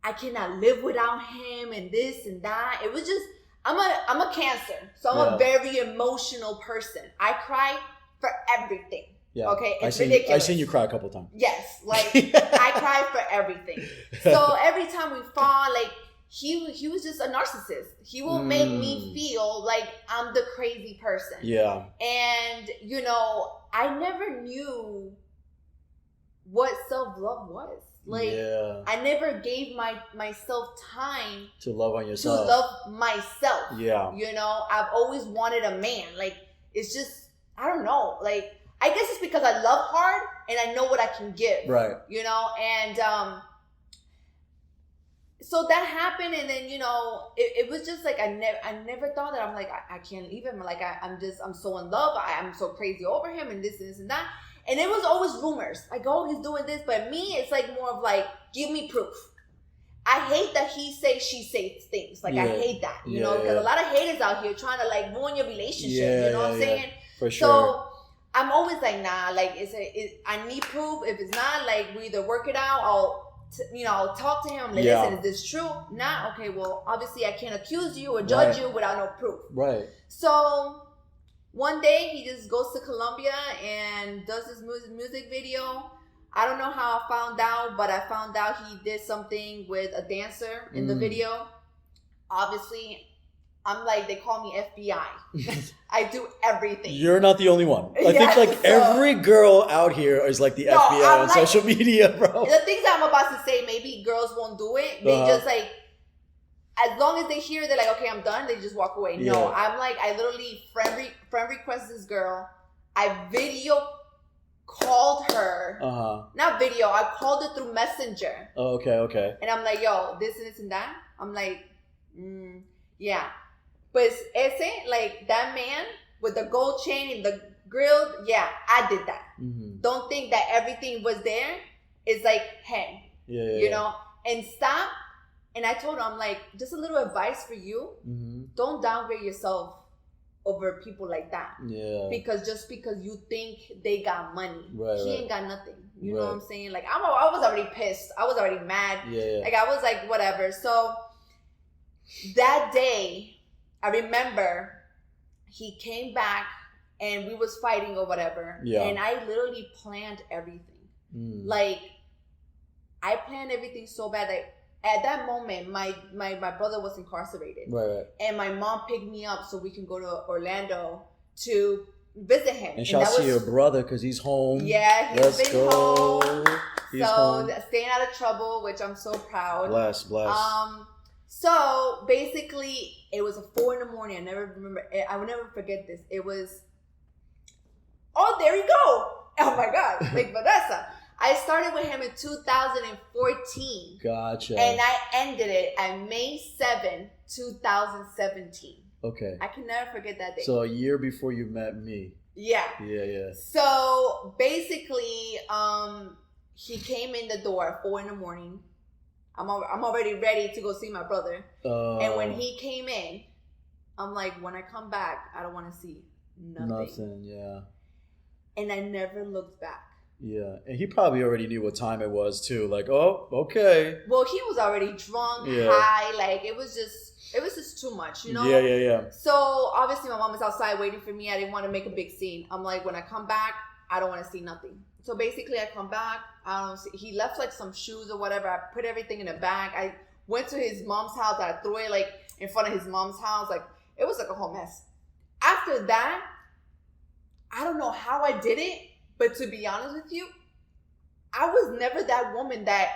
I cannot live without him and this and that. It was just, I'm a Cancer, so I'm a very emotional person. I cry for everything. Yeah. Okay, it's ridiculous. I've seen you cry a couple times. Yes, like I cry for everything. So every time we fall, like he was just a narcissist. He will make me feel like I'm the crazy person. Yeah. And you know, I never knew what self-love was. Like I never gave myself time to love on yourself. To love myself. Yeah. You know, I've always wanted a man. Like it's just, I don't know. Like I guess it's because I love hard and I know what I can give. Right. You know, and so that happened, and then you know, it was just like I never thought that I'm like I can't leave him. Like I'm so in love. I'm so crazy over him, and this and that. And it was always rumors. Like, oh, he's doing this. But me, it's like more of like, give me proof. I hate that he say, she says things. Like, I hate that, you know, because a lot of haters out here trying to like ruin your relationship. You know what I'm saying? For sure. So I'm always like, nah, like, I need proof. If it's not, like, we either work it out, I'll talk to him. Like, listen, is this true? Nah, okay, well, obviously I can't accuse you or judge you without no proof. Right. So one day he just goes to Colombia and does this music video. I don't know how I found out, but I found out he did something with a dancer in the video. Obviously, I'm like, they call me FBI. I do everything. You're not the only one. I think like every girl out here is like the FBI on social media, bro. The things that I'm about to say, maybe girls won't do it. They just like, as long as they hear, they're like, okay, I'm done. They just walk away. Yeah. No, I'm like, I literally friend request this girl. I video called her. Not video. I called her through Messenger. Oh, okay. And I'm like, yo, this and this and that. I'm like, yeah. But ese, like that man with the gold chain and the grill, yeah, I did that. Don't think that everything was there. It's like him. You know? And stop. And I told her, I'm like, just a little advice for you. Don't downgrade yourself over people like that. Yeah. Because just because you think they got money, he ain't got nothing. You know what I'm saying? Like, I was already pissed. I was already mad. Like, I was like, whatever. So that day, I remember he came back and we was fighting or whatever. Yeah. And I literally planned everything. Like, I planned everything so bad that at that moment, my brother was incarcerated. Right. And my mom picked me up so we can go to Orlando to visit him. And shout out to your brother because he's home. Yeah, he's been home. So staying out of trouble, which I'm so proud. Bless. So basically, it was 4 a.m. I never remember. I will never forget this. It was, oh, there you go. Oh my God, like Vanesa. I started with him in 2014. Gotcha. And I ended it at May 7, 2017. Okay. I can never forget that day. So a year before you met me. Yeah. Yeah. So basically, he came in the door at 4 a.m. I'm already ready to go see my brother. And when he came in, I'm like, when I come back, I don't want to see nothing. Yeah. And I never looked back. Yeah, and he probably already knew what time it was too. Like, oh, okay. Well, he was already drunk, high. Like, it was just too much, you know? Yeah. So obviously, my mom was outside waiting for me. I didn't want to make a big scene. I'm like, when I come back, I don't want to see nothing. So basically, I come back. I don't see. He left like some shoes or whatever. I put everything in a bag. I went to his mom's house. I threw it like in front of his mom's house. Like, it was like a whole mess. After that, I don't know how I did it. But to be honest with you, I was never that woman that,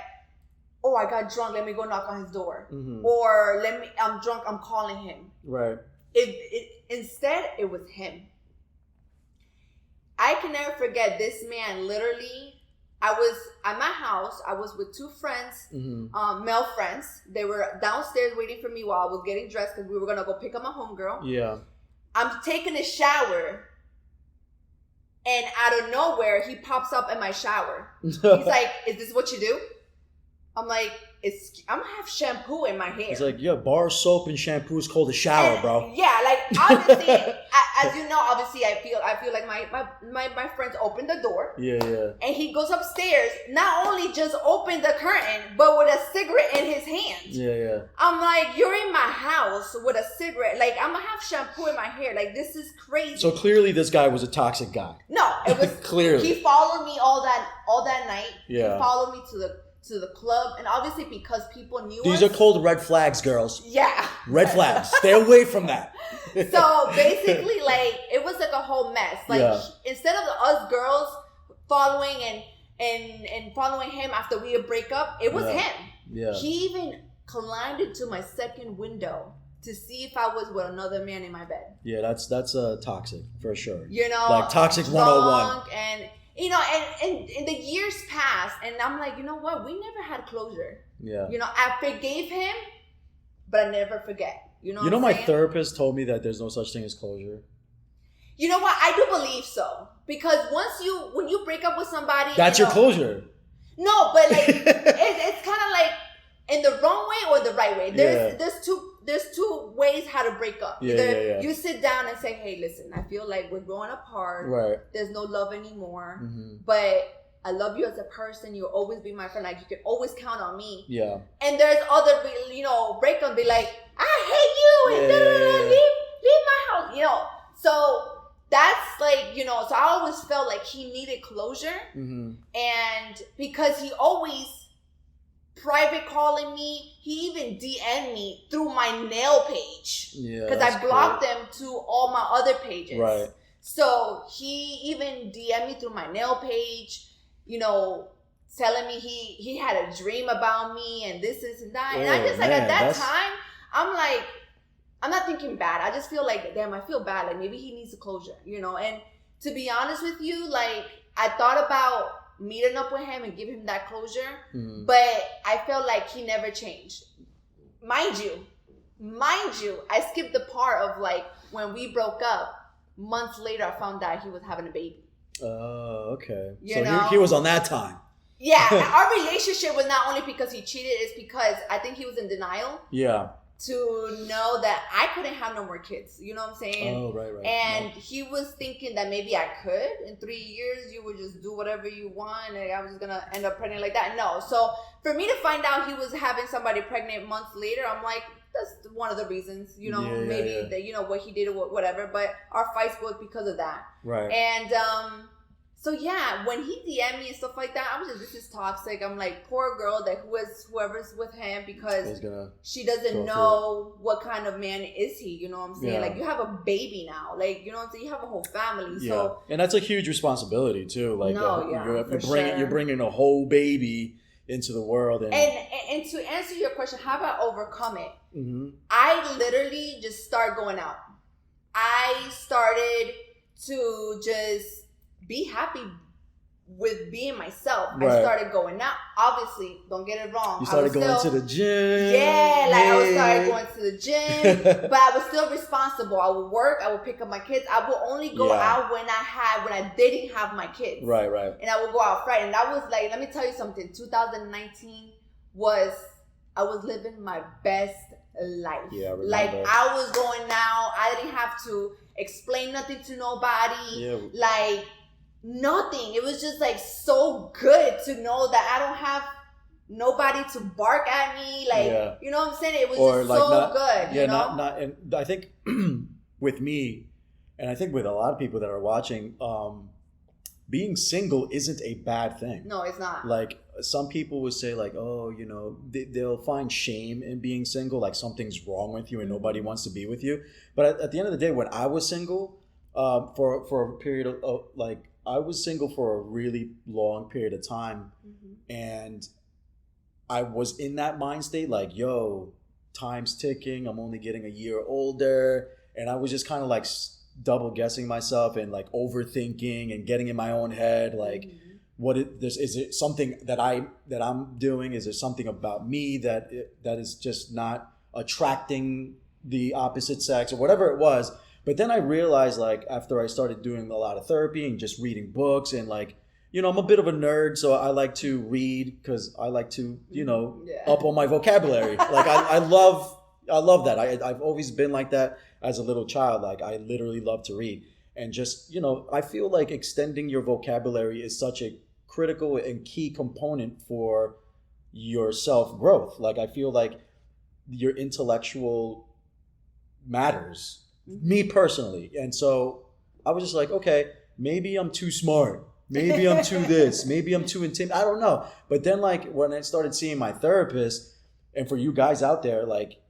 oh, I got drunk, let me go knock on his door. Or I'm drunk, I'm calling him. Right. Instead, it was him. I can never forget this man. Literally, I was at my house. I was with 2 friends, male friends. They were downstairs waiting for me while I was getting dressed because we were going to go pick up my homegirl. Yeah. I'm taking a shower. And out of nowhere, he pops up in my shower. He's like, is this what you do? I'm like, I'm gonna have shampoo in my hair. He's like, yeah, bar soap and shampoo is called a shower, bro. Yeah, like, obviously, as you know, obviously I feel like my friends open the door. Yeah. And he goes upstairs, not only just open the curtain, but with a cigarette in his hand. Yeah. I'm like, you're in my house with a cigarette. Like, I'm gonna have shampoo in my hair. Like, this is crazy. So clearly this guy was a toxic guy. No, it was clearly. He followed me all that night. Yeah. He followed me to the club, and obviously because people knew These are called red flags, girls. Yeah. Red flags. Stay away from that. So basically, like, it was like a whole mess. Like, instead of us girls following and following him after we would break up, it was him. Yeah. He even climbed into my second window to see if I was with another man in my bed. Yeah, that's toxic for sure. You know, like toxic 101. And you know, and the years passed, and I'm like, you know what? We never had closure. Yeah. You know, I forgave him, but I never forget. You know my therapist told me that there's no such thing as closure. You know what? I do believe so. Because when you break up with somebody... That's your closure. No, but like, it's kind of like in the wrong way or the right way. There's two ways how to break up. Either you sit down and say, hey, listen, I feel like we're growing apart. Right. There's no love anymore. Mm-hmm. But I love you as a person. You'll always be my friend. Like, you can always count on me. Yeah. And there's other, breakup be like, I hate you. And leave my house. You know, so that's like, so I always felt like he needed closure. Mm-hmm. And because he always private calling me, he even DM'd me through my nail page. Yeah. Because I blocked them to all my other pages. Right. So he even DM'd me through my nail page, telling me he had a dream about me and this and that. And I just at that time, I'm like, I'm not thinking bad. I just feel like, damn, I feel bad. Like, maybe he needs a closure, And to be honest with you, like, I thought about meeting up with him and giving him that closure, but I felt like he never changed. Mind you, I skipped the part of, like, when we broke up, months later, I found out he was having a baby. Oh, okay. He was on that time. Yeah, our relationship was not only because he cheated, it's because I think he was in denial. Yeah. To know that I couldn't have no more kids. You know what I'm saying? Oh, right. And he was thinking that maybe I could. In 3 years, you would just do whatever you want, and I was going to end up pregnant like that. No. So for me to find out he was having somebody pregnant months later, I'm like, that's one of the reasons, maybe that, what he did or whatever. But our fights was because of that. Right. And, so yeah, when he DM'd me and stuff like that, I was just, this is toxic. I'm like, poor girl that whoever's with him, because she doesn't know what kind of man is he, you know what I'm saying? Yeah. Like, you have a baby now, like, you know what I'm saying? You have a whole family. Yeah. So, and that's a huge responsibility too. Like, you're bringing a whole baby into the world. And to answer your question, how have I overcome it? Mm-hmm. I literally just started going out. I started to just be happy with being myself. Right. I started going out. Obviously, don't get it wrong. You started going to the gym. Yeah, like I started going to the gym, but I was still responsible. I would work. I would pick up my kids. I would only go out when I didn't have my kids. Right. And I would go out Friday. And that was like, let me tell you something. 2019 I was living my best life. Yeah, like I was going out. I didn't have to explain nothing to nobody. Yeah. Like, nothing. It was just like so good to know that I don't have nobody to bark at me. Like, you know what I'm saying? It was just like so good. Yeah, not. And I think with me, and I think with a lot of people that are watching, being single isn't a bad thing. No, it's not. Like, some people would say, like, oh, they'll find shame in being single, like something's wrong with you and nobody wants to be with you. But at the end of the day, when I was single, for a period of like, I was single for a really long period of time, and I was in that mind state, like, yo, time's ticking, I'm only getting a year older, and I was just kind of like double guessing myself and like overthinking and getting in my own head, like, is it something that I'm doing? Is there something about me that is just not attracting the opposite sex or whatever it was? But then I realized, like, after I started doing a lot of therapy and just reading books and, like, I'm a bit of a nerd, so I like to read because I like to, up on my vocabulary. Like, I love that. I've always been like that. as a little child, like I literally love to read. And just, I feel like extending your vocabulary is such a critical and key component for your self growth. Like I feel like your intellectual matters, me personally. And so I was just like, okay, maybe I'm too smart. Maybe I'm too this. Maybe I'm too intimidated. I don't know. But then like when I started seeing my therapist, and for you guys out there, like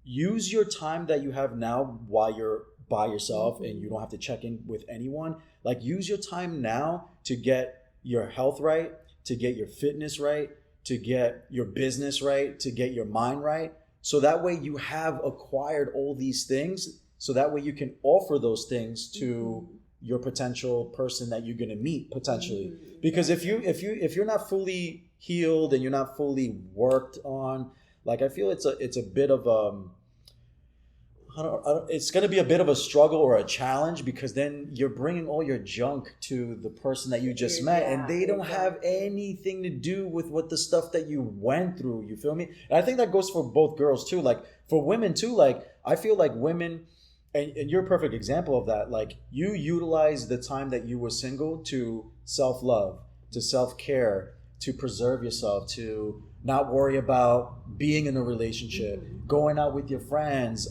use your time that you have now while you're by yourself and you don't have to check in with anyone. Like use your time now to get your health right, to get your fitness right, to get your business right, to get your mind right. So that way you have acquired all these things. So that way you can offer those things to your potential person that you're going to meet potentially. Because if you're not fully healed and you're not fully worked on, like I feel it's a bit of it's going to be a bit of a struggle or a challenge, because then you're bringing all your junk to the person that you just met, and they don't have anything to do with what the stuff that you went through. You feel me? And I think that goes for both girls too. Like for women too, like I feel like women, and you're a perfect example of that. Like you utilize the time that you were single to self-love, to self-care, to preserve yourself, to not worry about being in a relationship, going out with your friends,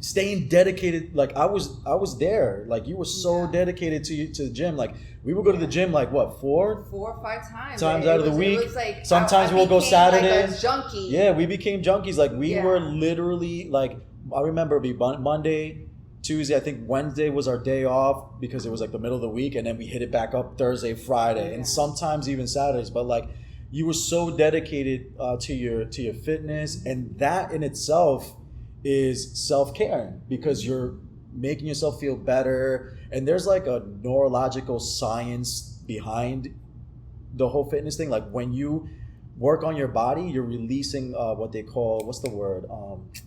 staying dedicated. Like I was there. Like you were so dedicated to the gym. Like we would go to the gym like what, 4 or 5 times out of the week. It was like, sometimes we'll go Saturdays. Like a junkie. Yeah, we became junkies. Like we were literally like, I remember it'd be Monday, Tuesday, I think Wednesday was our day off because it was like the middle of the week, and then we hit it back up Thursday, Friday, and sometimes even Saturdays. But like you were so dedicated to your fitness, and that in itself is self-care, because you're making yourself feel better. And there's like a neurological science behind the whole fitness thing. Like when you work on your body, you're releasing what they call, what's the word?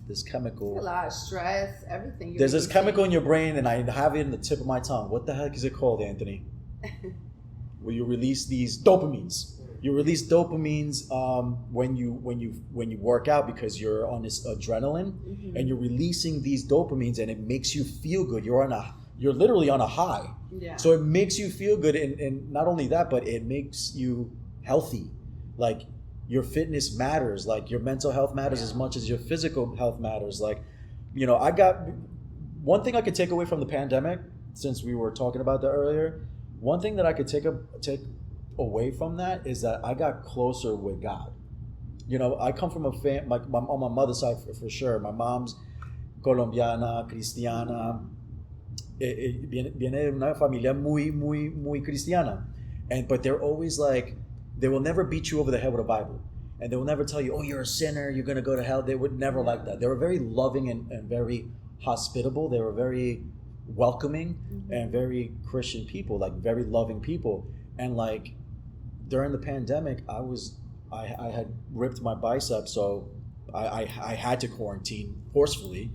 This chemical. A lot of stress, everything. There's this chemical in your brain, and I have it in the tip of my tongue. What the heck is it called, Anthony? Where you release these dopamines. You release dopamines when you work out, because you're on this adrenaline, and you're releasing these dopamines, and it makes you feel good. You're literally on a high. Yeah. So it makes you feel good, and not only that, but it makes you healthy. Like your fitness matters, like your mental health matters as much as your physical health matters. Like, I got one thing I could take away from the pandemic, since we were talking about that earlier. One thing that I could take away from that is that I got closer with God. I come from a on my mother's side for sure. My mom's colombiana, cristiana, viene de una familia muy cristiana, but they're always like, they will never beat you over the head with a Bible, and they will never tell you, oh, you're a sinner, you're gonna go to hell. They would never like that. They were very loving and very hospitable. They were very welcoming and very Christian people, like very loving people. And like during the pandemic, I had ripped my bicep, so I had to quarantine forcefully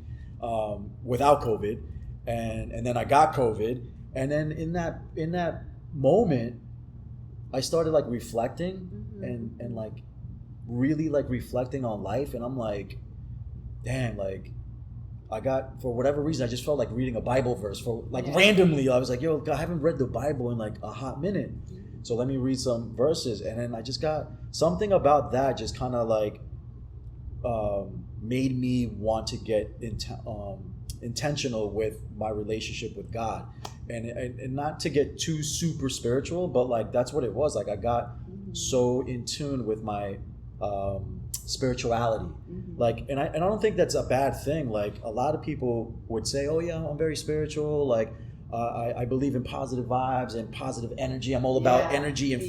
without COVID, and then I got COVID, and then in that moment, I started like reflecting and like really like reflecting on life, and I'm like, damn, like I got, for whatever reason, I just felt like reading a Bible verse for like randomly. I was like, yo, God, I haven't read the Bible in like a hot minute. So let me read some verses. And then I just got something about that just kind of like made me want to get intentional with my relationship with God. And not to get too super spiritual, but like that's what it was. Like I got so in tune with my spirituality. Like, and I don't think that's a bad thing. Like a lot of people would say, oh yeah, I'm very spiritual. Like I believe in positive vibes and positive energy. I'm all about energy and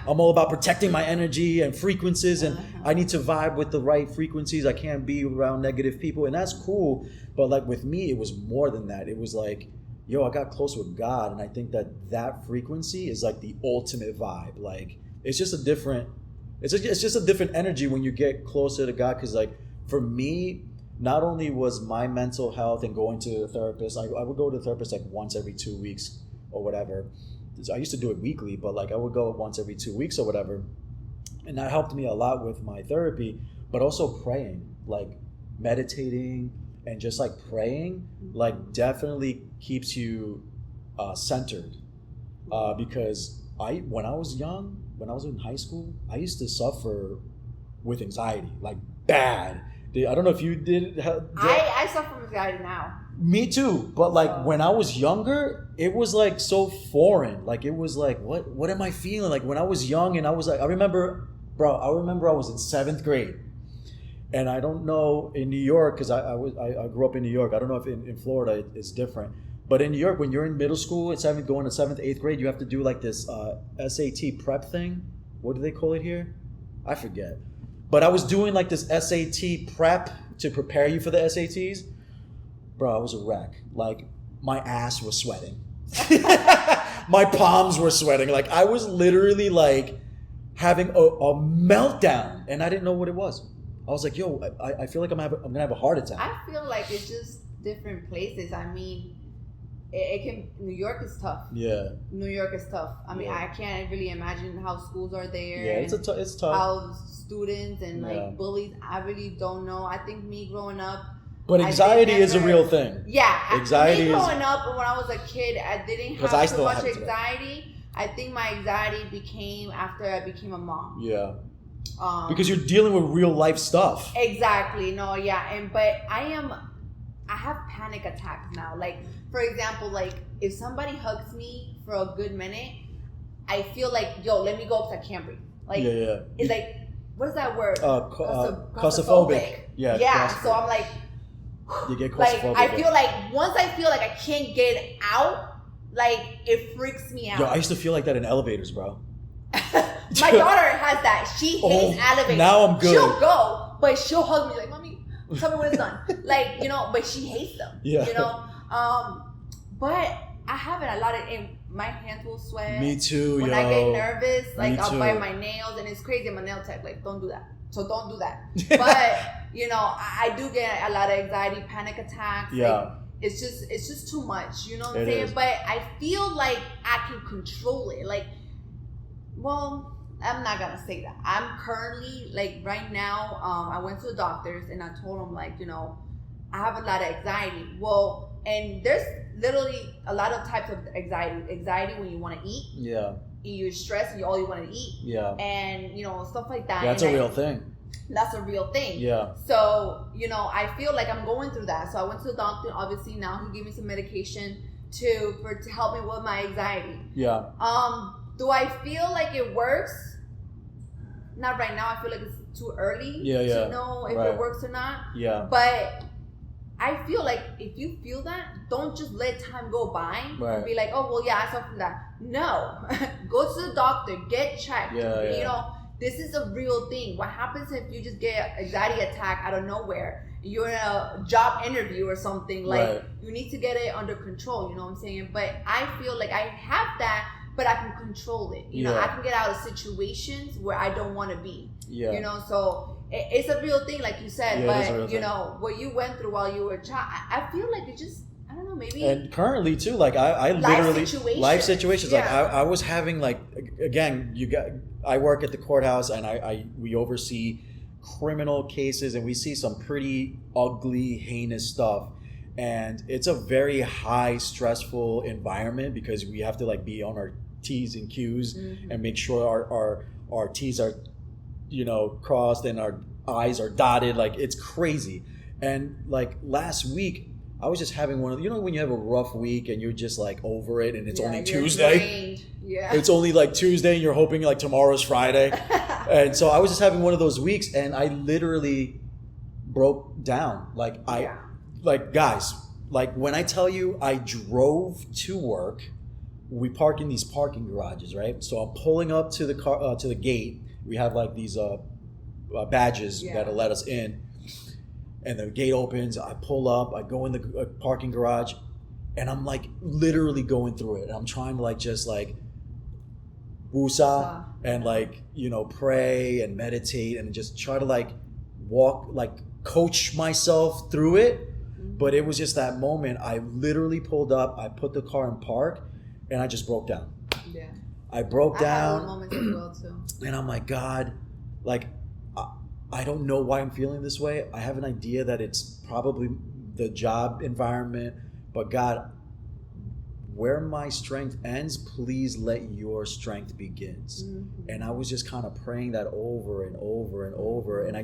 I'm all about protecting my energy and frequencies, and I need to vibe with the right frequencies. I can't be around negative people, and that's cool. But like with me, it was more than that. It was like, yo, I got close with God, and I think that frequency is like the ultimate vibe. Like it's just a different energy when you get closer to God. Because like for me, not only was my mental health and going to a therapist, I would go to a therapist like once every 2 weeks or whatever. I used to do it weekly, but like I would go once every 2 weeks or whatever, and that helped me a lot with my therapy. But also praying, like meditating, and just like praying, like definitely keeps you centered. Because when I was young, when I was in high school, I used to suffer with anxiety, like bad. I don't know if you did. I suffer from anxiety now. Me too, but like when I was younger, it was like so foreign. Like it was like, what am I feeling? Like when I was young, and I was like, I remember I was in 7th grade, and I don't know in New York, because I grew up in New York. I don't know if in Florida it's different, but in New York, when you're in middle school at 7th, going to 7th, 8th grade, you have to do like this SAT prep thing. What do they call it here? I forget. But I was doing like this SAT prep to prepare you for the SATs. Bro, I was a wreck. Like, my ass was sweating. My palms were sweating. Like, I was literally like having a meltdown, and I didn't know what it was. I was like, yo, I feel like I'm gonna have a heart attack. I feel like it's just different places. I mean, New York is tough. Yeah. New York is tough. I mean, I can't really imagine how schools are there. Yeah, it's tough. How students and like bullies, I really don't know. I think me growing up. But anxiety is a real thing. Yeah. Anxiety me growing up, when I was a kid, I didn't have too much anxiety. I think my anxiety became after I became a mom. Yeah. Because you're dealing with real life stuff. Exactly. No, yeah. But I have panic attacks now. Like, for example, like if somebody hugs me for a good minute, I feel like, yo, let me go because I can't breathe. Like, it's like, what is that word? Claustrophobic. Yeah. Yeah. So I'm like, you get claustrophobic. Like, I feel like once I feel like I can't get out, like it freaks me out. Yo, I used to feel like that in elevators, bro. My daughter has that. She hates elevators. Now I'm good. She'll go, but she'll hug me like, mommy, tell me when it's done. Like, but she hates them. Yeah. But I have it a lot my hands will sweat. Me too, when I get nervous, like I'll bite my nails, and it's crazy. I'm a nail tech, like don't do that. So don't do that. But I do get a lot of anxiety, panic attacks. Yeah. Like, it's just too much. You know what I'm saying? But I feel like I can control it. Like, well, I'm not gonna say that. I'm currently, like, right now, I went to the doctors and I told them, like, I have a lot of anxiety. Well, and there's literally a lot of types of anxiety. Anxiety when you want to eat. Yeah. You're stressed and all you want to eat. Yeah. And, stuff like that. That's a real thing. That's a real thing. Yeah. So, I feel like I'm going through that. So I went to the doctor. Obviously, now he gave me some medication to help me with my anxiety. Yeah. Do I feel like it works? Not right now. I feel like it's too early to know if it works or not. Yeah. But I feel like if you feel that, don't just let time go by and be like, oh, well, yeah, I suffer from that. No. Go to the doctor. Get checked. This is a real thing. What happens if you just get an anxiety attack out of nowhere? You're in a job interview or something. Like, you need to get it under control. You know what I'm saying? But I feel like I have that, but I can control it. I can get out of situations where I don't want to be. Yeah. So it's a real thing, like you said. But, what you went through while you were a child, I feel like it just, I don't know, maybe. And currently, too, like, I literally. Life situations. Yeah. Like, I was having, like, again, I work at the courthouse, and we oversee criminal cases, and we see some pretty ugly, heinous stuff. And it's a very high stressful environment because we have to like be on our T's and Q's and make sure our T's are, crossed and our I's are dotted. Like, it's crazy. And like last week, I was just having one of, when you have a rough week and you're just like over it and it's only Tuesday. Drained. Yeah. It's only like Tuesday and you're hoping like tomorrow's Friday. And so I was just having one of those weeks and I literally broke down. Like, guys, like when I tell you I drove to work, we park in these parking garages, right? So I'm pulling up to the car, to the gate. We have like these badges that'll let us in. And the gate opens, I pull up, I go in the parking garage, and I'm like literally going through it. And I'm trying to like just like wusa and like, pray and meditate and just try to like walk, like coach myself through it. But it was just that moment. I literally pulled up, I put the car in park, and I just broke down. Yeah. I broke down. I had moments as well too. And I'm like, God, like, I don't know why I'm feeling this way. I have an idea that it's probably the job environment, but God, where my strength ends, please let your strength begins. And I was just kind of praying that over and over and over. And I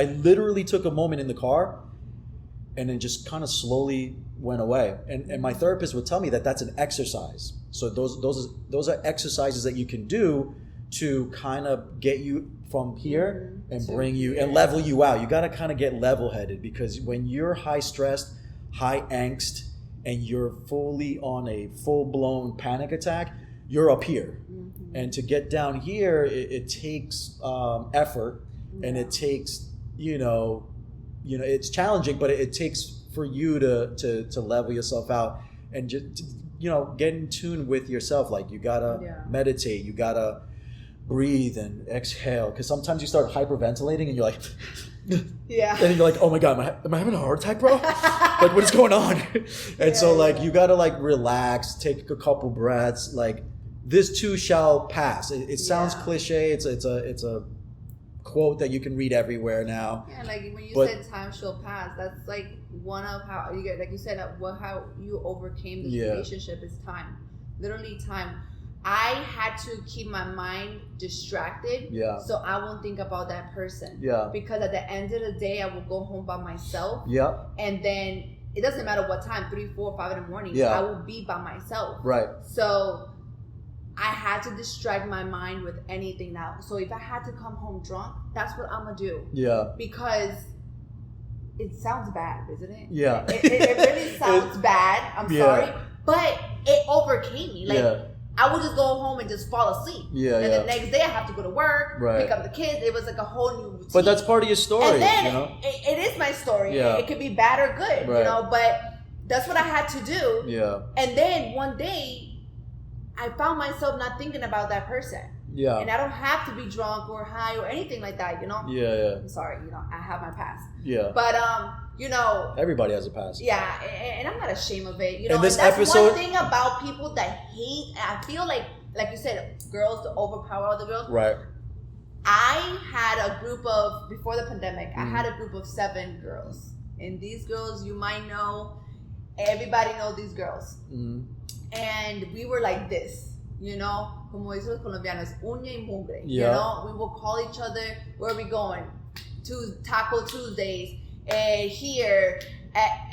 literally took a moment in the car, and then just kind of slowly went away. And my therapist would tell me that that's an exercise. So those are exercises that you can do to kind of get you from here and bring you and level you out. You got to kind of get level-headed, because when you're high stressed, high angst, and you're fully on a full-blown panic attack, you're up here. And to get down here, it takes effort, and it takes, it's challenging, but it takes for you to level yourself out and just, get in tune with yourself. Like, you gotta meditate, you gotta breathe and exhale, because sometimes you start hyperventilating and you're like, and then you're like, oh my God, am I having a heart attack, bro? Like, what is going on? And so you gotta relax, take a couple breaths. Like, this too shall pass. It sounds cliche. It's a quote that you can read everywhere now. Yeah, like when you said time shall pass, that's like one of how you get, like you said, how you overcame this relationship is time. Literally time. I had to keep my mind distracted so I won't think about that person. Because at the end of the day, I will go home by myself. And then it doesn't matter what time, 3, 4, 5 in the morning, I will be by myself. Right. So I had to distract my mind with anything now. So if I had to come home drunk, that's what I'm going to do. Because it sounds bad, isn't it? It really sounds bad. I'm sorry. But it overcame me. Like, I would just go home and just fall asleep. And the next day I have to go to work, pick up the kids. It was like a whole new routine. But that's part of your story. And then it is my story. It could be bad or good, but that's what I had to do. And then one day I found myself not thinking about that person. And I don't have to be drunk or high or anything like that, I'm sorry, I have my past. But everybody has a past. And I'm not ashamed of it. And this that's episode, one thing about people that hate. I feel like you said, girls to overpower other girls. Right. I had a group of, before the pandemic, I had a group of 7 girls, and these girls, you might know, everybody knows these girls, and we were like this. Como dicen los colombianos, uña y mugre. We will call each other, where are we going? To Taco Tuesdays, here,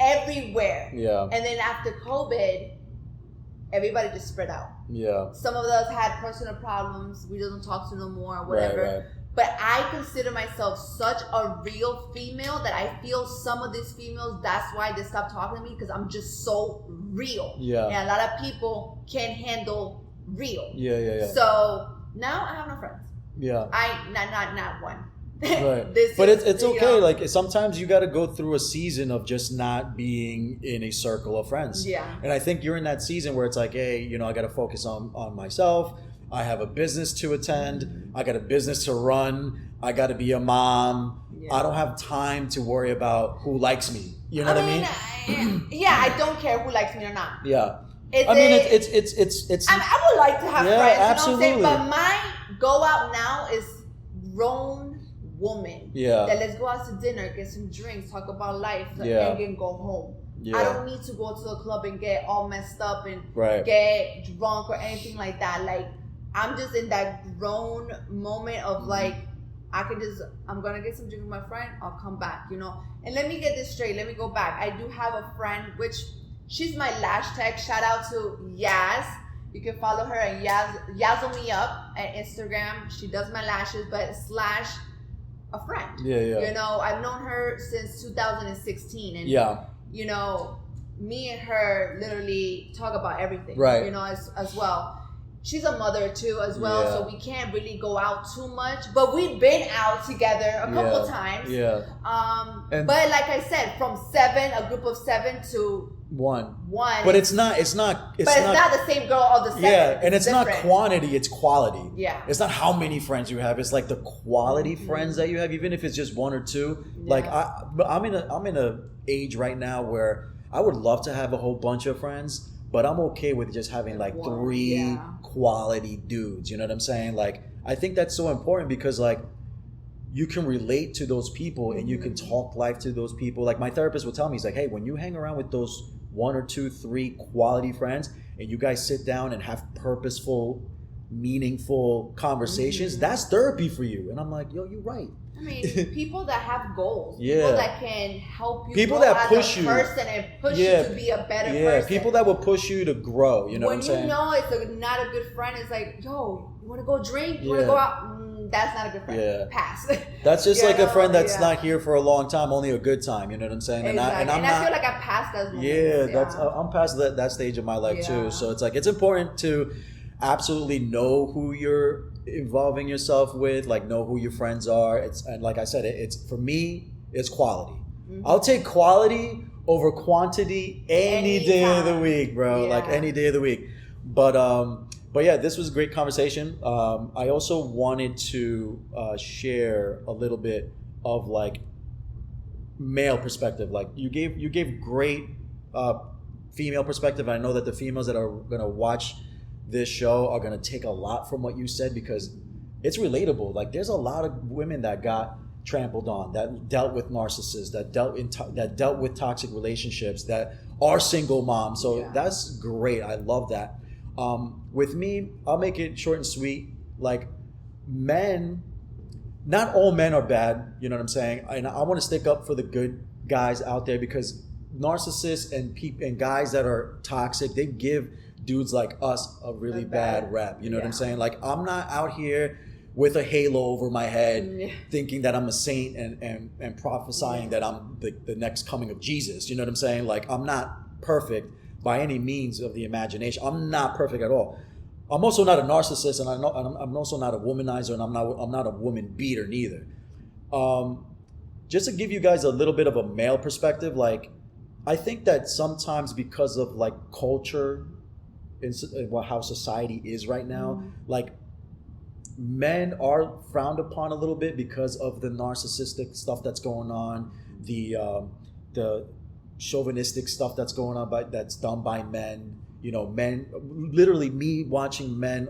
everywhere. And then after COVID, everybody just spread out. Some of us had personal problems. We don't talk to no more, whatever. Right. But I consider myself such a real female that I feel some of these females, that's why they stopped talking to me, because I'm just so real. And a lot of people can't handle real. So now I have no friends. Not one. Right. But it's okay. Like, sometimes you got to go through a season of just not being in a circle of friends. And I think you're in that season where it's like, hey, I got to focus on myself. I have a business to attend. I got a business to run. I got to be a mom. I don't have time to worry about who likes me. You know what I mean? I don't care who likes me or not. It's. I would like to have friends. Absolutely. You know what I'm saying? But my go out now is grown woman. That let's go out to dinner, get some drinks, talk about life, and then go home. I don't need to go to the club and get all messed up and get drunk or anything like that. Like, I'm just in that grown moment of like, I'm gonna get some drink with my friend, I'll come back, And let me get this straight, let me go back. I do have a friend, which she's my lash tech. Shout out to Yaz. You can follow her and Yazzle me up at Instagram. She does my lashes, but / a friend. I've known her since 2016, and me and her literally talk about everything. As well. She's a mother too, as well, so we can't really go out too much. But we've been out together a couple times. But like I said, from 7, a group of 7 to one. But it's not the same girl all the 7. And it's different. Not quantity, it's quality. It's not how many friends you have. It's like the quality friends that you have, even if it's just 1 or 2. Like I'm in a age right now where I would love to have a whole bunch of friends, but I'm okay with just having like 3 quality dudes. You know what I'm saying? Like, I think that's so important, because like, you can relate to those people and you can talk life to those people. Like my therapist would tell me, he's like, hey, when you hang around with those 1 or 2, 3 quality friends and you guys sit down and have purposeful, meaningful conversations, that's therapy for you. And I'm like, yo, you're right. I mean, people that have goals, people that can help you, people grow that push as a person and push you to be a better person. People that will push you to grow. You know what I'm saying? When you know it's not a good friend, it's like, yo, you want to go drink? You want to go out? That's not a good friend. Pass. That's just like a friend that's not here for a long time, only a good time. You know what I'm saying? Exactly. And I feel like I passed those moments. I'm past that stage of my life too. So it's like it's important to absolutely know who you're involving yourself with, like know who your friends are. And like I said, it's for me, it's quality. I'll take quality over quantity any day of the week, bro. Like any day of the week. But yeah, this was a great conversation. I also wanted to share a little bit of like male perspective. Like you gave great female perspective. I know that the females that are gonna watch this show are gonna take a lot from what you said because it's relatable. Like there's a lot of women that got trampled on, that dealt with narcissists, that dealt with toxic relationships, that are single moms. So that's great. I love that. With me, I'll make it short and sweet. Like men, not all men are bad. You know what I'm saying? And I want to stick up for the good guys out there because narcissists and guys that are toxic, they give dudes like us a really bad rap. You know what I'm saying? Like I'm not out here with a halo over my head thinking that I'm a saint and prophesying that I'm the next coming of Jesus. You know what I'm saying? Like I'm not perfect by any means of the imagination. I'm not perfect at all. I'm also not a narcissist, and I'm also not a womanizer, and I'm not a woman beater neither. Just to give you guys a little bit of a male perspective, like I think that sometimes because of like culture and how society is right now, like men are frowned upon a little bit because of the narcissistic stuff that's going on, the chauvinistic stuff that's going on that's done by men. You know, men, literally me watching men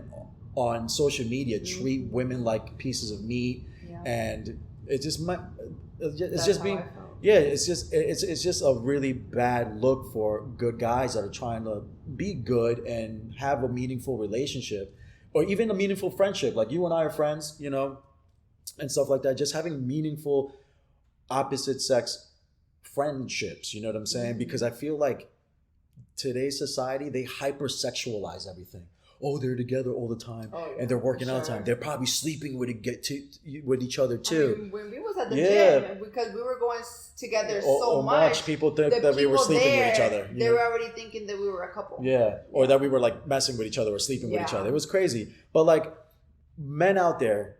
on social media treat women like pieces of meat, and it's just a really bad look for good guys that are trying to be good and have a meaningful relationship or even a meaningful friendship. Like you and I are friends, you know, and stuff like that. Just having meaningful opposite sex friendships, you know what I'm saying? Because I feel like today's society, they hypersexualize everything. Oh, they're together all the time, and they're working all the time. They're probably sleeping with each other too. I mean, when we was at the gym, because we were going together so much, people think that we were sleeping with each other. They were already thinking that we were a couple. Or that we were like messing with each other or sleeping with each other. It was crazy. But like, men out there,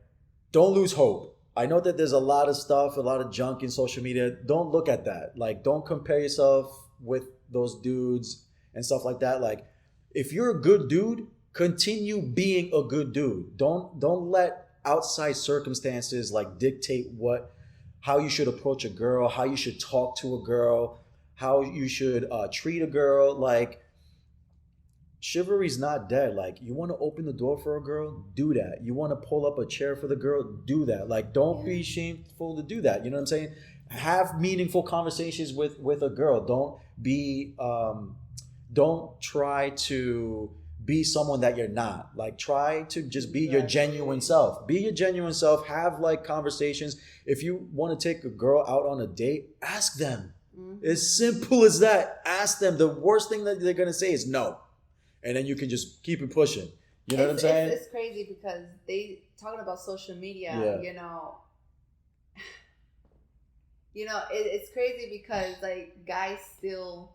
don't lose hope. I know that there's a lot of stuff, a lot of junk in social media. Don't look at that. Like, don't compare yourself with those dudes and stuff like that. Like, if you're a good dude, continue being a good dude. Don't let outside circumstances like dictate how you should approach a girl, how you should talk to a girl, how you should treat a girl. Like, chivalry's not dead. Like, you want to open the door for a girl, do that. You want to pull up a chair for the girl, do that. Like, don't be shameful to do that. You know what I'm saying? Have meaningful conversations with a girl. Don't try to be someone that you're not. Like, try to just be your genuine self. Be your genuine self. Have like conversations. If you want to take a girl out on a date, ask them. As simple as that. Ask them. The worst thing that they're gonna say is no, and then you can just keep it pushing. You know what I'm saying? It's crazy because they talking about social media. It's crazy because like guys still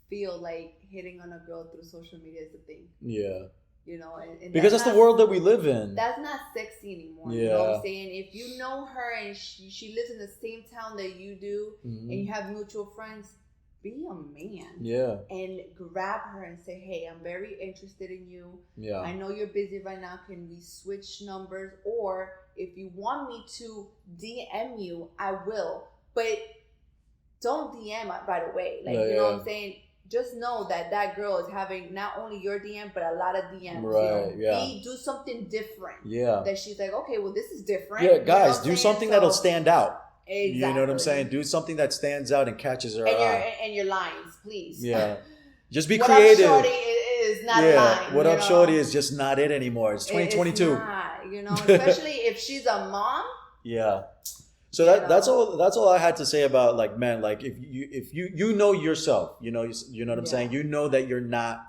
feel like hitting on a girl through social media is a thing. Yeah. You know, and because that's the world that we live in. That's not sexy anymore. Yeah. You know what I'm saying? If you know her and she lives in the same town that you do, and you have mutual friends, be a man. Yeah. And grab her and say, hey, I'm very interested in you. Yeah. I know you're busy right now. Can we switch numbers? Or if you want me to DM you, I will. But don't DM right away. Like, you know what I'm saying? just know that that girl is having not only your DM, but a lot of DMs. Right, Do something different. Yeah. That she's like, okay, well, this is different. Yeah, guys, do something that'll stand out. Exactly. You know what I'm saying? Do something that stands out and catches her eye. And your lines, please. Yeah. Just be creative. What up, shorty, is not a line. What up, shorty is just not it anymore. It's 2022. It's not, especially if she's a mom. Yeah. So that's all I had to say about like men. Like if you know yourself, you know what I'm saying. You know that you're not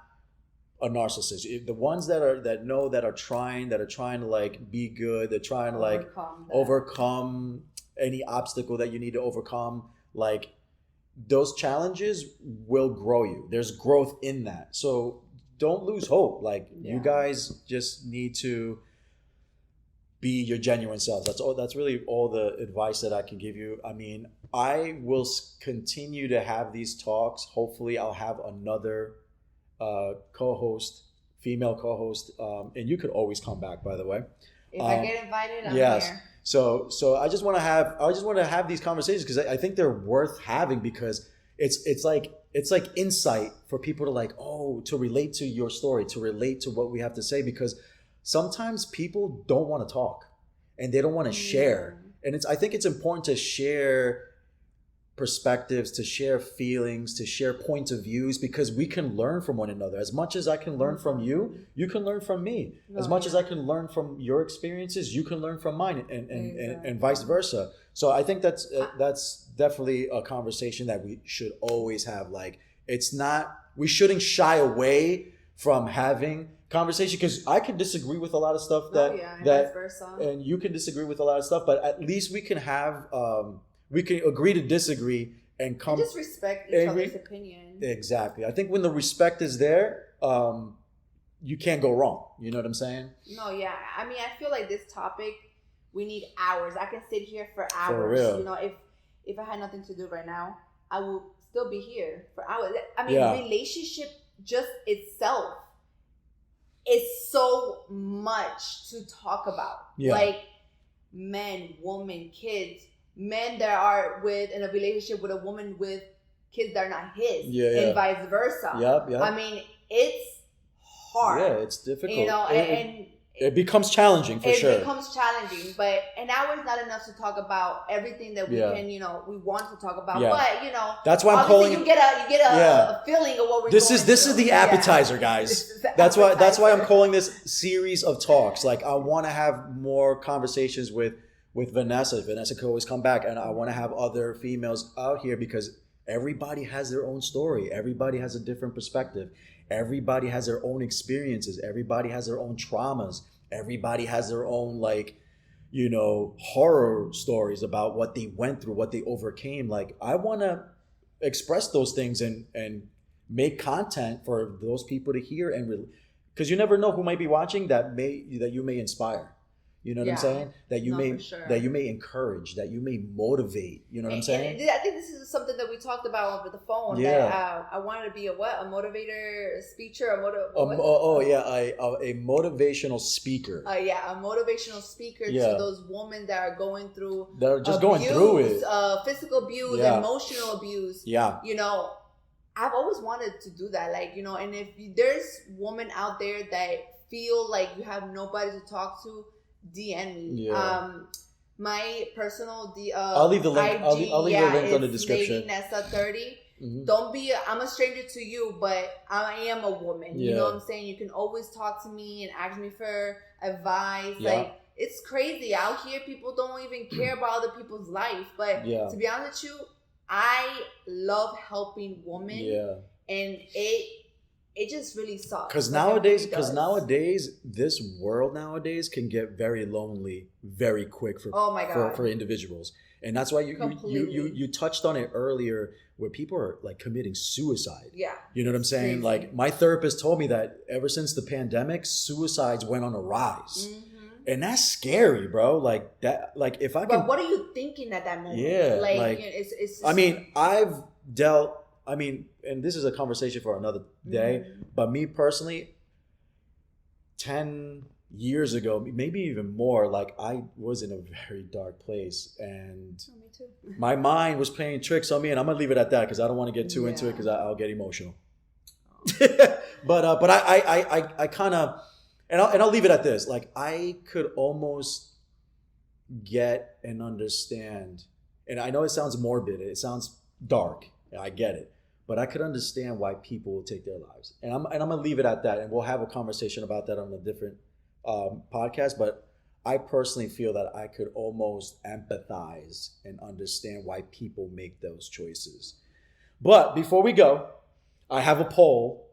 a narcissist. The ones that are trying to like be good, they're trying to like overcome any obstacle that you need to overcome. Like those challenges will grow you. There's growth in that. So don't lose hope. Like you guys just need to be your genuine selves. That's really all the advice that I can give you. I mean, I will continue to have these talks. Hopefully I'll have another co-host, female co-host, and you could always come back, by the way. If I get invited, I'm here. So I just want to have these conversations because I think they're worth having, because it's like insight for people to relate to your story, to relate to what we have to say, because sometimes people don't want to talk and they don't want to share. And I think it's important to share perspectives, to share feelings, to share points of views, because we can learn from one another. As much as I can learn from you, you can learn from me. As much as I can learn from your experiences, you can learn from mine, and vice versa. So I think that's definitely a conversation that we should always have. Like, we shouldn't shy away from having conversation, because I can disagree with a lot of stuff and you can disagree with a lot of stuff, but at least we can have we can agree to disagree and come. And just respect each other's opinion. Exactly. I think when the respect is there, you can't go wrong. You know what I'm saying? No, yeah. I mean, I feel like this topic, we need hours. I can sit here for hours. For real. You know, if I had nothing to do right now, I would still be here for hours. I mean, relationship just itself is so much to talk about. Yeah. Like men, woman, kids. Men that are in a relationship with a woman with kids that are not his, and vice versa. Yep. I mean, it's hard. Yeah, it's difficult. And it becomes challenging for sure. It becomes challenging, but an hour is not enough to talk about everything that we can, we want to talk about. Yeah. But that's why I'm calling. You get a feeling of what we're. This is the appetizer, guys. That's why I'm calling this series of talks. Like, I want to have more conversations with Vanessa. Vanessa could always come back, and I want to have other females out here, because everybody has their own story. Everybody has a different perspective. Everybody has their own experiences. Everybody has their own traumas. Everybody has their own horror stories about what they went through, what they overcame. Like, I want to express those things and make content for those people to hear, because you never know who might be watching that you may inspire. You know what I'm saying? That you may encourage, that you may motivate. You know what I'm saying? And I think this is something that we talked about over the phone. Yeah. That I wanted to be a motivator, a speaker, a motivational speaker. A motivational speaker to those women that are going through. That are just going through it. Physical abuse, emotional abuse. Yeah. I've always wanted to do that. And if there's women out there that feel like you have nobody to talk to, DM me. Yeah. My personal I'll leave the link. I'll leave the link on the description. Nessa 30. Mm-hmm. I'm a stranger to you, but I am a woman. You know what I'm saying? You can always talk to me and ask me for advice. Yeah. Like, it's crazy out here. People don't even care about other people's life. But to be honest with you, I love helping women. Yeah. And it just really sucks. Because nowadays, this world nowadays can get very lonely very quick for individuals. And that's why you touched on it earlier, where people are like committing suicide. Yeah. You know what I'm saying? Crazy. Like, my therapist told me that ever since the pandemic, suicides went on a rise. Mm-hmm. And that's scary, bro. Like that. Like, if I can. But what are you thinking at that moment? Yeah. It's I mean, and this is a conversation for another day, but me personally, 10 years ago, maybe even more, like, I was in a very dark place, and me too. My mind was playing tricks on me, and I'm gonna leave it at that, because I don't want to get too into it, because I'll get emotional. But I kind of, and I'll leave it at this. Like, I could almost get and understand, and I know it sounds morbid, it sounds dark, I get it, but I could understand why people will take their lives, and I'm gonna leave it at that, and we'll have a conversation about that on a different podcast. But I personally feel that I could almost empathize and understand why people make those choices. But before we go, I have a poll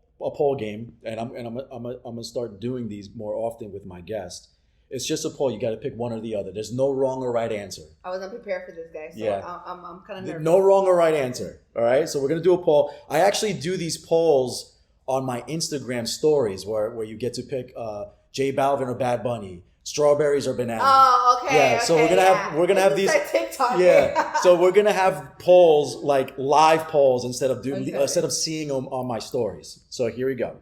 game, and I'm gonna start doing these more often with my guests. It's just a poll. You got to pick one or the other. There's no wrong or right answer. I wasn't prepared for this, guys. So yeah. I'm kind of nervous. No wrong or right answer. All right. So we're gonna do a poll. I actually do these polls on my Instagram stories, where you get to pick J Balvin or Bad Bunny, strawberries or bananas. Oh, okay. Yeah. So we're gonna have these. Like TikTok. Yeah. So we're gonna have polls, like live polls, instead of seeing them on my stories. So here we go.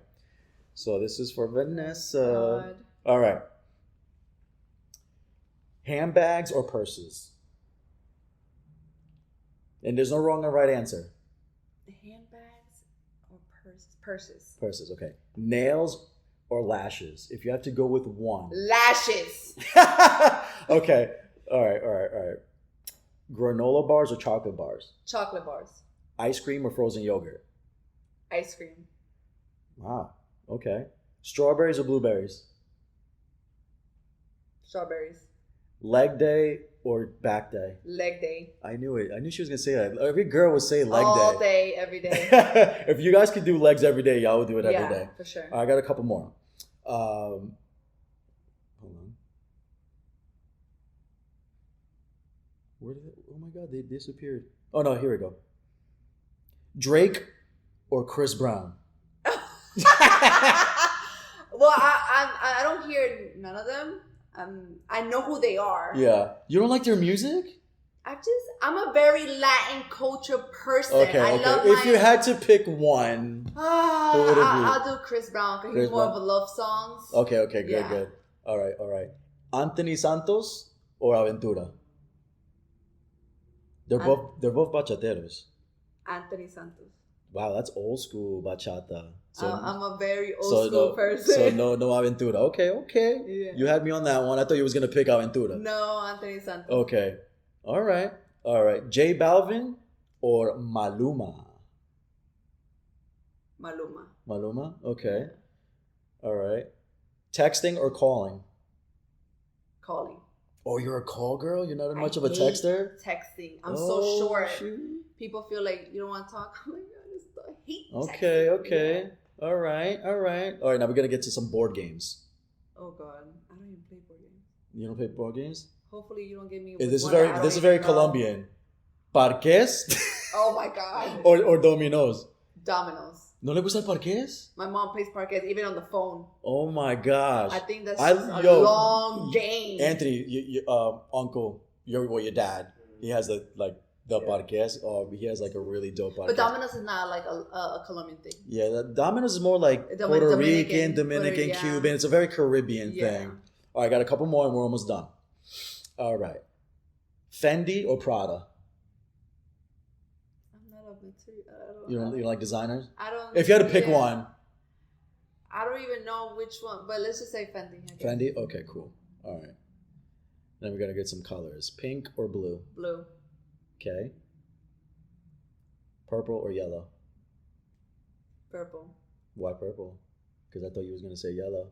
So this is for Vanessa. God. All right. Handbags or purses? And there's no wrong or right answer. Handbags or purses? Purses, okay. Nails or lashes? If you have to go with one. Lashes. Okay. All right. Granola bars or chocolate bars? Chocolate bars. Ice cream or frozen yogurt? Ice cream. Wow. Okay. Strawberries or blueberries? Strawberries. Leg day or back day? Leg day. I knew it. I knew she was going to say that. Every girl would say leg All day, every day. If you guys could do legs every day, y'all would do it every day. Yeah, for sure. I got a couple more. Hold on. Where did it? Oh my God, they disappeared. Oh no, here we go. Drake or Chris Brown? Well, I don't hear none of them. I know who they are. Yeah. You don't like their music? I'm a very Latin culture person. Okay. I love if you had to pick one, who would it be? I'll do Chris Brown because he's more of a love songs. Okay, good. All right. Anthony Santos or Aventura? They're both bachateros. Anthony Santos. Wow, that's old school bachata. So, I'm a very old school person. So no Aventura. Okay. Yeah. You had me on that one. I thought you was gonna pick Aventura. No, Anthony Santos. Okay. All right. J Balvin or Maluma? Maluma? Okay. All right. Texting or calling? Calling. Oh, you're a call girl? You're not much of a texter? Texting. I'm so short. Shoot. People feel like you don't want to talk. I'm like, I hate texting. Okay. Yeah. All right. All right, now we're going to get to some board games. Oh, God. I don't even play board games. You don't play board games? Hopefully you don't give me This is very Colombian. Parques? Oh, my God. or dominos? Dominoes. ¿No le gusta el parques? My mom plays parques even on the phone. Oh my gosh! I think that's a long game. Anthony, uncle, your dad, he has the parques. Oh, he has like a really dope parques. But Domino's is not like a Colombian thing. Yeah, Domino's is more like Puerto Rican, Dominican, Cuban. It's a very Caribbean thing. All right, I got a couple more and we're almost done. All right, Fendi or Prada? You don't like designers? I don't. If you had to pick one. I don't even know which one, but let's just say Fendi. Fendi? Okay, cool. All right. Then we're going to get some colors. Pink or blue? Blue. Okay. Purple or yellow? Purple. Why purple? Because I thought you was going to say yellow.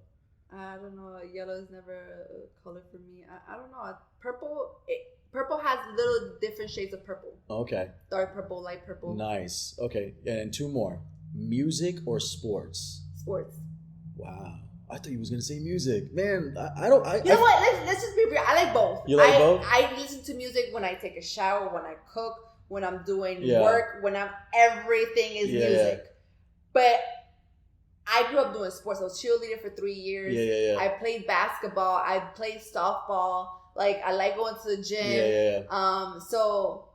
I don't know. Yellow is never a color for me. I don't know. Purple has little different shades of purple. Okay. Dark purple, light purple. Nice. Okay. And two more. Music or sports? Sports. Wow. I thought you was going to say music. Man, I know what? Let's just be real. I like both. You like both? I listen to music when I take a shower, when I cook, when I'm doing work, everything is music. Yeah. But I grew up doing sports. I was cheerleader for 3 years. Yeah. I played basketball. I played softball. Like, I like going to the gym. Yeah. So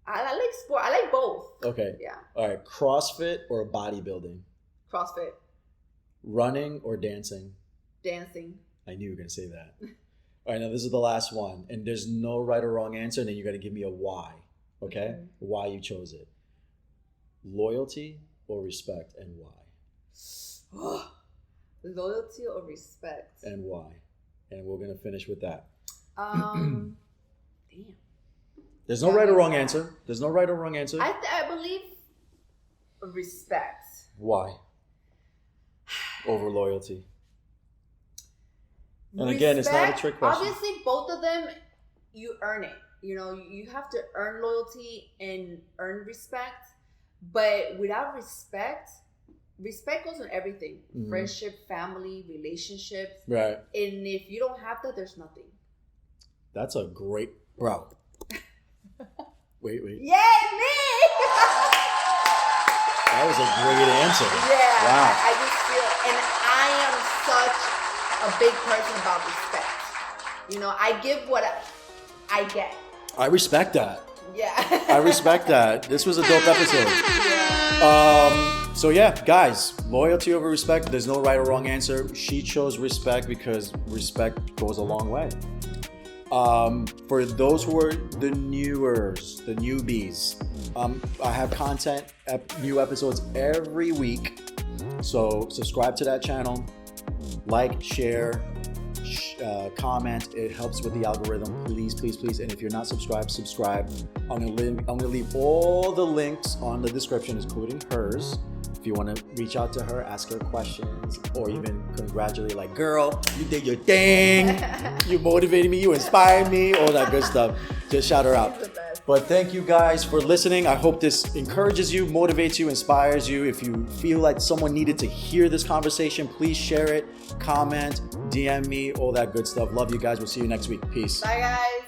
I like sport. I like both. Okay. Yeah. All right. CrossFit or bodybuilding? CrossFit. Running or dancing? Dancing. I knew you were going to say that. All right. Now, this is the last one. And there's no right or wrong answer. And then you got to give me a why. Okay? Why you chose it. Loyalty or respect and why? Loyalty or respect? And why? And we're going to finish with that. Damn. There's no right or wrong answer. There's no right or wrong answer. I believe respect. Why? Over loyalty. And again, it's not a trick question. Obviously, both of them, you earn it. You know, you have to earn loyalty and earn respect. But without respect goes on everything. Mm-hmm. Friendship, family, relationships. Right. And if you don't have that, there's nothing. That's a great... Bro. Wait. Yay, me! That was a great answer. Yeah. Wow. I just feel... And I am such a big person about respect. You know, I give what I get. I respect that. Yeah. I respect that. This was a dope episode. Yeah. So yeah, guys, loyalty over respect. There's no right or wrong answer. She chose respect because respect goes a long way. For those who are the newbies, I have content, new episodes every week. So subscribe to that channel, like, share, comment. It helps with the algorithm. Please. And if you're not subscribed, subscribe. I'm gonna leave all the links on the description, including hers. If you want to reach out to her, ask her questions, or even congratulate, like, girl, you did your thing. You motivated me. You inspired me. All that good stuff. Just shout her out. But thank you guys for listening. I hope this encourages you, motivates you, inspires you. If you feel like someone needed to hear this conversation, please share it, comment, DM me, all that good stuff. Love you guys. We'll see you next week. Peace. Bye, guys.